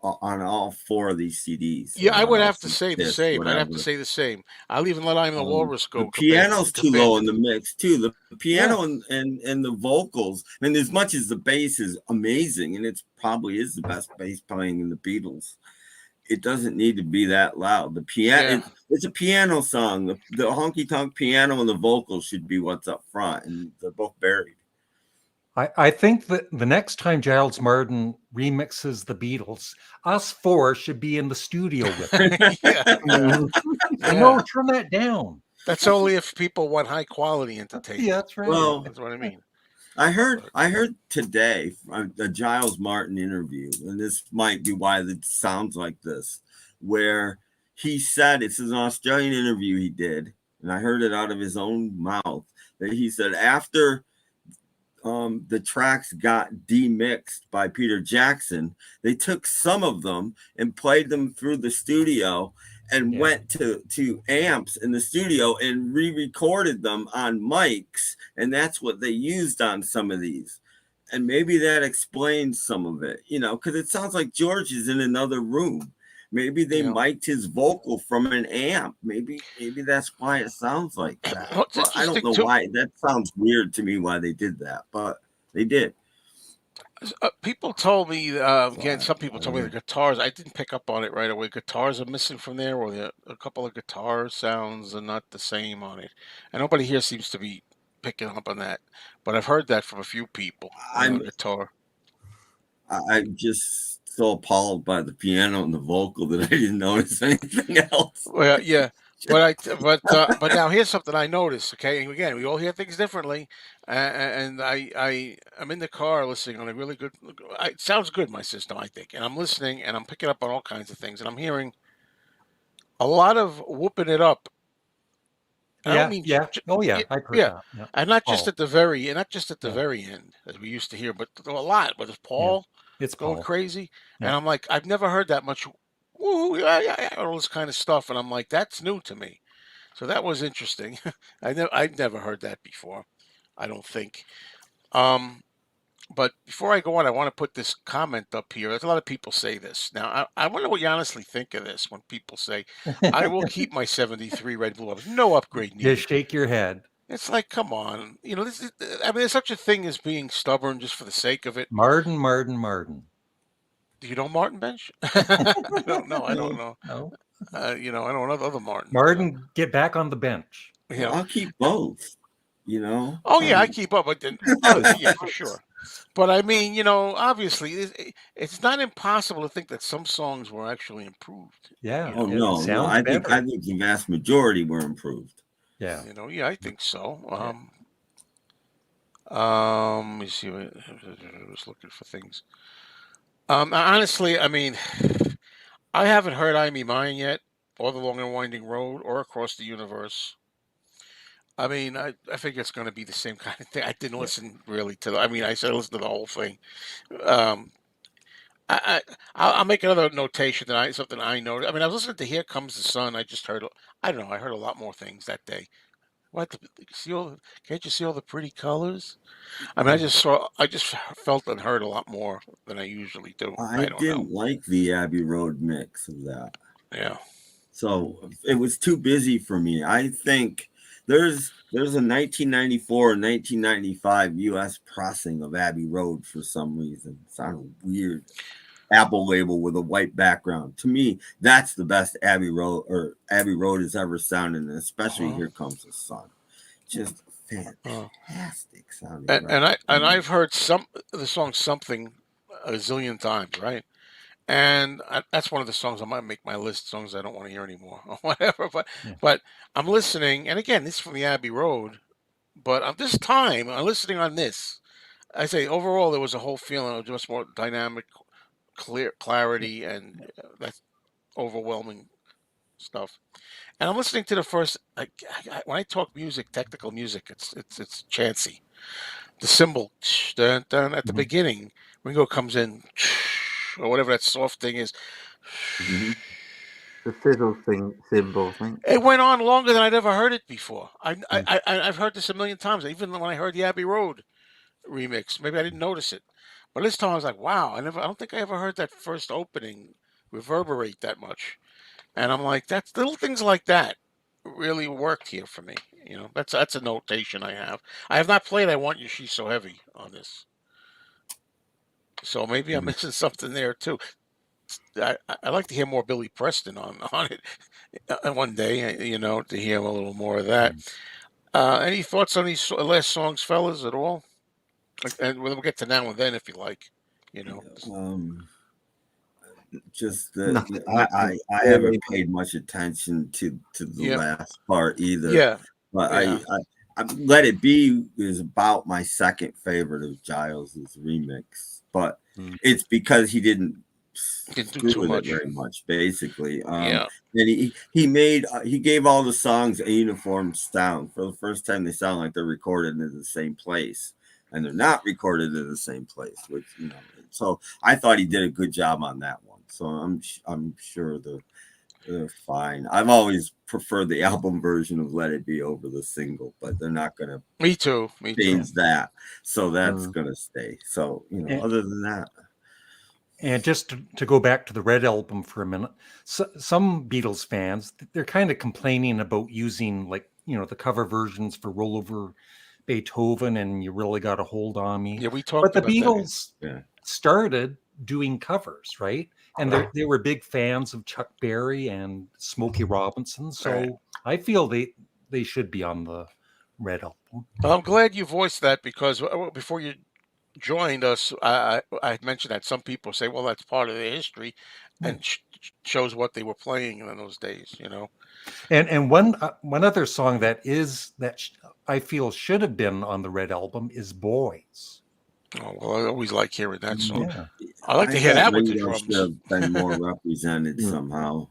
all four of these CDs. Yeah, I would have to say the same. I'd have to say the same. I'll even let I'm the Walrus go. The piano's too low in the mix too. The piano and the vocals, and as much as the bass is amazing, and it probably is the best bass playing in the Beatles, it doesn't need to be that loud. The piano, it's a piano song. The honky tonk piano and the vocals should be what's up front, and they're both buried. I think that the next time Giles Martin remixes the Beatles, us four should be in the studio with him. No, turn that down. That's only if people want high quality entertainment. Yeah, that's right. Well, that's what I mean. I heard today a Giles Martin interview, and this might be why it sounds like this, where he said, it's an Australian interview he did, and I heard it out of his own mouth, that he said after the tracks got demixed by Peter Jackson, they took some of them and played them through the studio, and went to amps in the studio and re-recorded them on mics, and that's what they used on some of these. And maybe that explains some of it, because it sounds like George is in another room. Maybe they mic'd his vocal from an amp. Maybe that's why it sounds like that. Well, it's But I don't interesting know too. why. That sounds weird to me why they did that, but they did. People told me again. So Some people told me the guitars. I didn't pick up on it right away. Guitars are missing from there, or a couple of guitar sounds are not the same on it. And nobody here seems to be picking up on that. But I've heard that from a few people. Guitar. I'm just so appalled by the piano and the vocal that I didn't notice anything else. Well, yeah, but now here's something I noticed. Okay, and again, we all hear things differently, and I'm in the car listening on a really good. It sounds good, my system, I think, and I'm listening and I'm picking up on all kinds of things, and I'm hearing a lot of whooping it up. I don't mean Oh yeah, I've heard yeah, that. Yeah. and not just at the very, Yeah. very end as we used to hear, but a lot. But it's Paul It's going Paul. crazy, Yeah. and I'm like, I've never heard that much. Woo, yeah, all this kind of stuff, and I'm like, that's new to me. So that was interesting. I've never heard that before. I don't think. But before I go on, I want to put this comment up here. There's a lot of people say this. Now, I wonder what you honestly think of this when people say, I will keep my 73 Red Blue Albums. No upgrade needed. Just shake your head. It's like, come on. This is, I mean, there's such a thing as being stubborn just for the sake of it. Martin. Do you know Martin Bench? I don't know. I don't know. No. I don't know other Martin. Martin, get back on the bench. Well, I'll keep both. Oh yeah, I keep up, but then yeah, for sure. But I mean, obviously, it's not impossible to think that some songs were actually improved. Yeah. Oh no, I think the vast majority were improved. Yeah. Yeah, I think so. Let me see. I was looking for things. Honestly, I mean, I haven't heard "I Me Mine" yet, or "The Long and Winding Road," or "Across the Universe." I mean, I figure it's going to be the same kind of thing. I didn't listen really to. I mean, I said listen to the whole thing. Um, I'll make another notation that something I know. I mean, I was listening to "Here Comes the Sun." I just heard. I don't know. I heard a lot more things that day. Can't you see all the pretty colors? I mean, I just felt and heard a lot more than I usually do. I didn't like the Abbey Road mix of that. Yeah. So it was too busy for me. I think there's a 1994 and 1995 U.S. pressing of Abbey Road for some reason. It sounded weird. Apple label with a white background. To me, that's the best Abbey Road has ever sounded, and especially Here Comes the Sun. Just fantastic sounding. And I've heard the song "Something" a zillion times, right? And that's one of the songs I might make my list. Songs I don't want to hear anymore, or whatever. But I'm listening, and again, this is from the Abbey Road. But this time, I'm listening on this. I say overall, there was a whole feeling of just more dynamic, clarity, and that's overwhelming stuff. And I'm listening to the first. When I talk music, technical music, it's chancy. The cymbal dun, dun, at the beginning, Ringo comes in, or whatever that soft thing is. The fiddle cymbal thing. It went on longer than I'd ever heard it before. I've heard this a million times. Even when I heard the Abbey Road remix, maybe I didn't notice it, but this time I was like, wow! I don't think I ever heard that first opening reverberate that much. And I'm like, that's little things like that really worked here for me. That's a notation I have. I have not played "I Want You, She's So Heavy" on this, so maybe I'm missing something there too. I like to hear more Billy Preston on it one day. To hear a little more of that. Any thoughts on these last songs, fellas, at all? And we'll get to Now and Then if you like. Just that I haven't paid much attention to the last part either. Yeah. But I Let It Be is about my second favorite of Giles's remix, but it's because he didn't do too with much. it very much, basically. Yeah. And he gave all the songs a uniform sound. For the first time, they sound like they're recorded in the same place, and they're not recorded in the same place. Which So I thought he did a good job on that one. So I'm sure the they're fine. I've always preferred the album version of Let It Be over the single, but they're not going to Me too. Me too. change that. So that's going to stay. So, other than that. And just to go back to the Red album for a minute, some Beatles fans, they're kind of complaining about using the cover versions for Roll Over Beethoven and You Really Got a Hold on Me. Yeah, we talked about the Beatles started doing covers, right? And they were big fans of Chuck Berry and Smokey Robinson. So I feel they should be on the Red album. Well, I'm glad you voiced that, because before you joined us, I mentioned that some people say, well, that's part of their history and shows what they were playing in those days, And one other song that I feel should have been on the Red album is Boys. Oh, well, I always like hearing that song. Yeah. I like to hear that with the Ringo drums. should have been more represented somehow.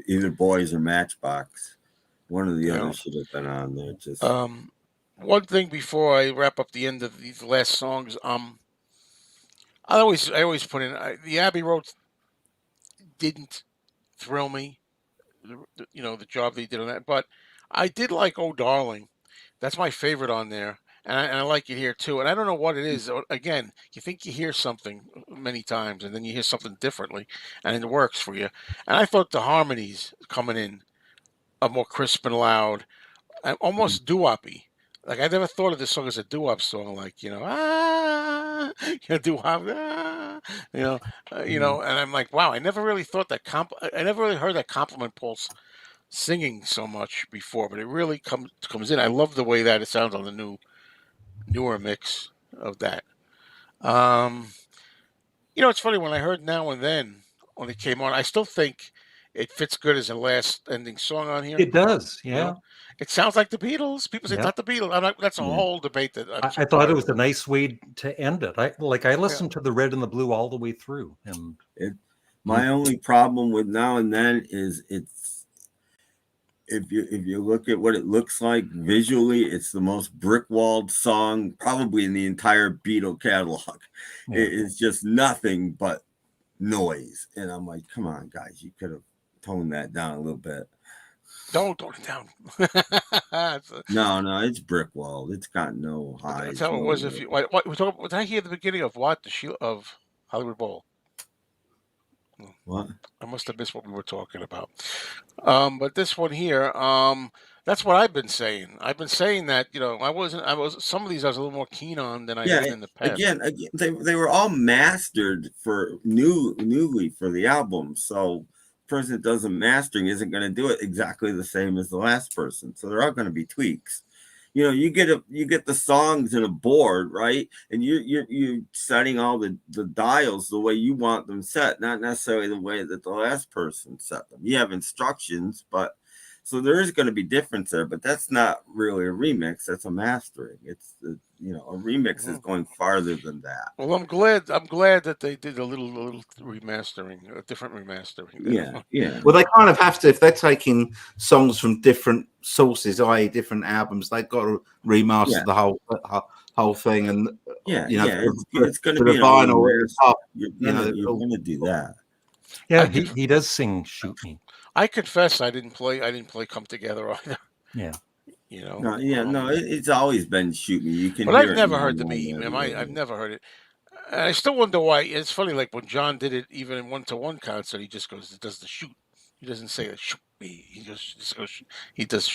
Either Boys or Matchbox. One or the other should have been on there. Just one thing before I wrap up the end of these last songs, I always put in the Abbey Road didn't thrill me, the job they did on that, but I did like Oh Darling. That's my favorite on there. And I like it here too. And I don't know what it is. Again, you think you hear something many times, and then you hear something differently, and it works for you. And I thought the harmonies coming in are more crisp and loud, and almost doo-woppy. Like, I never thought of this song as a doo-wop song, like, doo-wop, and I'm like, wow, I never really thought that I never really heard that compliment Paul's singing so much before, but it really comes in. I love the way that it sounds on the newer mix of that. It's funny, when I heard Now and Then when it came on, I still think it fits good as a last ending song on here. It does, yeah. It sounds like the Beatles. People say not the Beatles. I'm like, that's a whole debate that I thought it was a nice way to end it. I listened to the Red and the Blue all the way through, and my only problem with Now and Then is if you look at what it looks like visually, it's the most brick-walled song probably in the entire Beatle catalog. It's just nothing but noise, and I'm like, come on, guys, you could have toned that down a little bit. Don't tone it down. No, it's brick-walled. It's got no highs. That's how it was. If you what we talk, did I hear the beginning of of Hollywood Bowl? What? I must have missed what we were talking about. But this one here, that's what I've been saying. I've been saying that, I was some of these I was a little more keen on than I have been in the past. Again, they were all mastered for newly for the album. So the person that does the mastering isn't going to do it exactly the same as the last person. So there are going to be tweaks. You get the songs in a board, right? And you're setting all the dials the way you want them set, not necessarily the way that the last person set them. You have instructions, but so there is going to be difference there, but that's not really a remix. That's a mastering. It's a remix is going farther than that. Well, I'm glad that they did a little remastering, a different remastering. Yeah. Well, they kind of have to if they're taking songs from different sources, i.e., different albums. They've got to remaster the whole thing, and it's going to be vinyl. You're going to do that. Yeah, he does sing "Shoot Me." I confess I didn't play Come Together either. Yeah. It's always been "Shoot Me." You can, but I've never heard the beat. I've never heard it. And I still wonder why. It's funny, like when John did it, even in 1-to-1 concert, he just does the shoot. He doesn't say the shoot me. He just goes. He does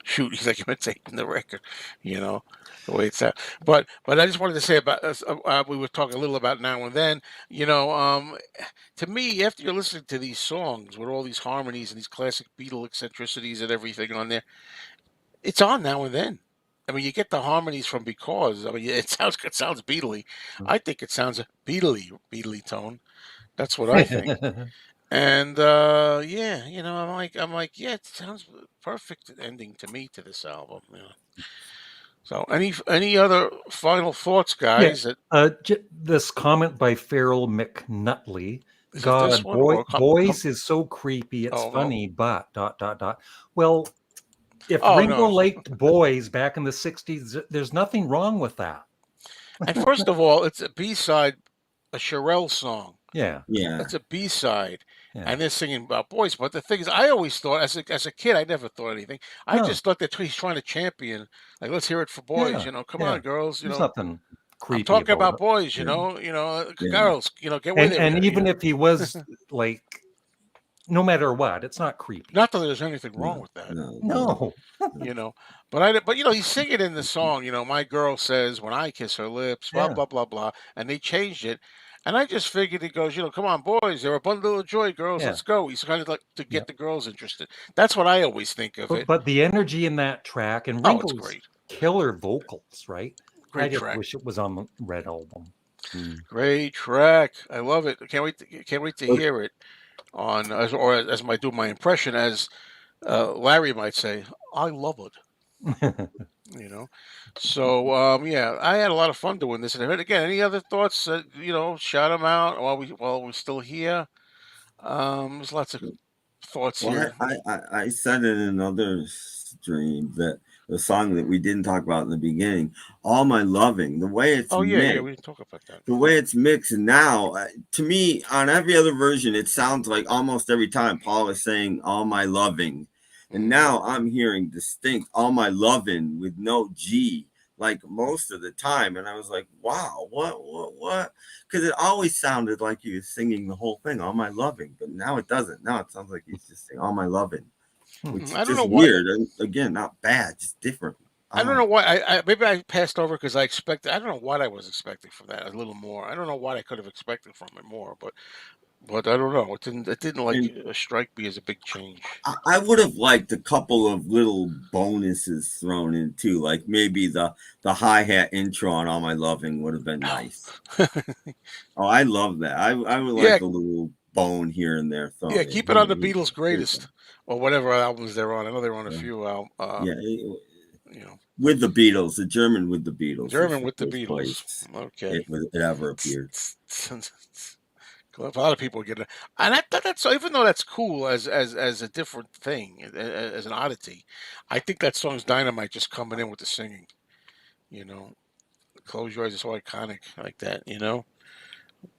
shoot. He's like imitating the record, the way it's at. But I just wanted to say about we were talking a little about Now and Then. To me, after you're listening to these songs with all these harmonies and these classic Beatle eccentricities and everything on there, it's on Now and Then. I mean, you get the harmonies from Because. I mean, it sounds Beatley. I think it sounds a Beatley tone. That's what I think. And I'm like, yeah, it sounds perfect ending to me to this album. So, any other final thoughts, guys? Yeah. This comment by Farrell McNutley. God, Boys is so creepy. It's funny, but ... Well, if Ringo liked Boys back in the 60s, there's nothing wrong with that. And first of all, it's a B-side, a Shirelle song. Yeah. It's a B-side. and they're singing about boys. But the thing is, I always thought, as a kid, I never thought anything. I just thought that he's trying to champion, like, let's hear it for boys. Come on, girls. There's nothing I'm creepy talking about it. boys. Girls. Get with it. And even if he was like, no matter what, it's not creepy. Not that there's anything wrong with that. No. But he's singing in the song. My girl says when I kiss her lips, blah blah blah blah, and they changed it. And I just figured he goes, come on, boys, they're a bundle of joy, girls, let's go. He's kind of like to get the girls interested. That's what I always think of it. But the energy in that track, and Wrinkle's killer vocals, right? Great I track. just wish it was on the Red album. Great track. I love it. Can't wait to hear it on, as I do my impression, as Larry might say, I love it. So I had a lot of fun doing this. And again, any other thoughts? Shout them out while we're still here. There's lots of thoughts here. I said in another stream that the song that we didn't talk about in the beginning, "All My Loving," the way it's mixed, we didn't talk about that. The way it's mixed now, to me, on every other version, it sounds like almost every time Paul is saying "All My Loving." And now I'm hearing distinct "All My Lovin'" with no G, like most of the time. And I was like, wow, what? Because it always sounded like he was singing the whole thing, "All My Loving." But now it doesn't. Now it sounds like he's just saying "All My Lovin'," which is just weird. And again, not bad, just different. I don't know why. Maybe I passed over because I expected. I don't know what I was expecting from that. A little more. I don't know what I could have expected from it more, but I don't know. It didn't strike me as a big change. I would have liked a couple of little bonuses thrown in too, like maybe the hi-hat intro on "All My Loving" would have been nice. I love that. I would like a little bone here and there. Keep it on the Beatles' greatest or whatever albums they're on. I know they're on a few. With the Beatles, the German with the Beatles. German with the Beatles. Okay. It ever appeared. A lot of people get it, and that's even though that's cool as a different thing, as an oddity. I think that song's dynamite, just coming in with the singing. Close Your Eyes is so iconic like that.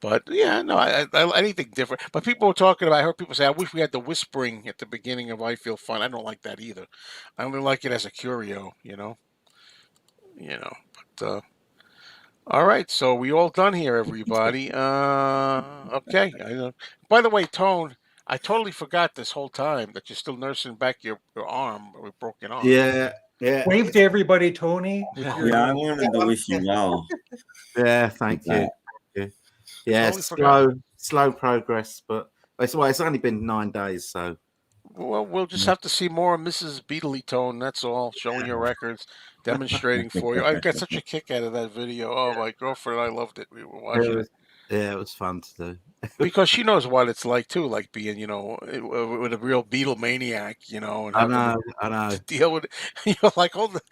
But I anything different. But people were talking about. I heard people say, "I wish we had the whispering at the beginning of I Feel Fine." I don't like that either. I only like it as a curio. But. All right, so we all done here, everybody. Okay. By the way, Tone, I totally forgot this whole time that you're still nursing back your arm, or broken arm. Yeah. Wave to everybody, Tony. I wanted to wish you well. Yeah, thank you. Yeah, slow progress, but it's only been 9 days, so. Well, we'll just have to see more of Mrs. Beatley Tone. That's all. Showing your records, demonstrating for you. I got such a kick out of that video. Oh, my girlfriend and I loved it. We were watching it. Yeah, it was fun to do. Because she knows what it's like too, like being, with a real Beatle maniac, and I know. to deal with it. Like all the,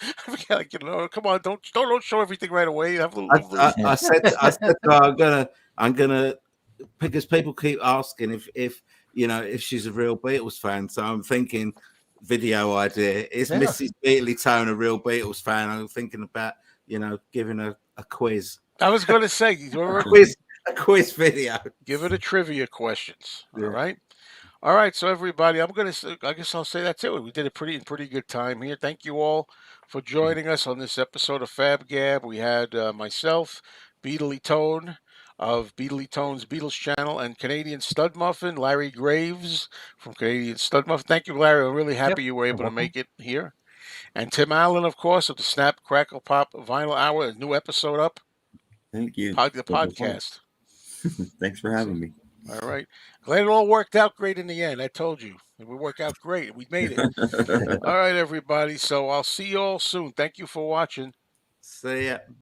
like, come on, don't show everything right away. Have a little. I said I'm gonna because people keep asking if she's a real Beatles fan. So I'm thinking video idea. Is Mrs. Beatley Tone a real Beatles fan? I'm thinking about, giving her a quiz. I was going to say, a quiz video. Give it a trivia questions. Yeah. All right. So everybody, I guess I'll say that's it. We did a pretty good time here. Thank you all for joining us on this episode of FaB GaB. We had myself, Beatley Tone of Beatley Tone's Beatles channel, and Canadian Stud Muffin, Larry Graves from Canadian Stud Muffin. Thank you, Larry. I'm really happy you were able to make it here. And Tim Allen, of course, of the Snap Crackle Pop Vinyl Hour, a new episode up. Thank you. The podcast. Thanks for having me. All right. Glad it all worked out great in the end. I told you. It would work out great. We made it. All right, everybody. So I'll see you all soon. Thank you for watching. See ya.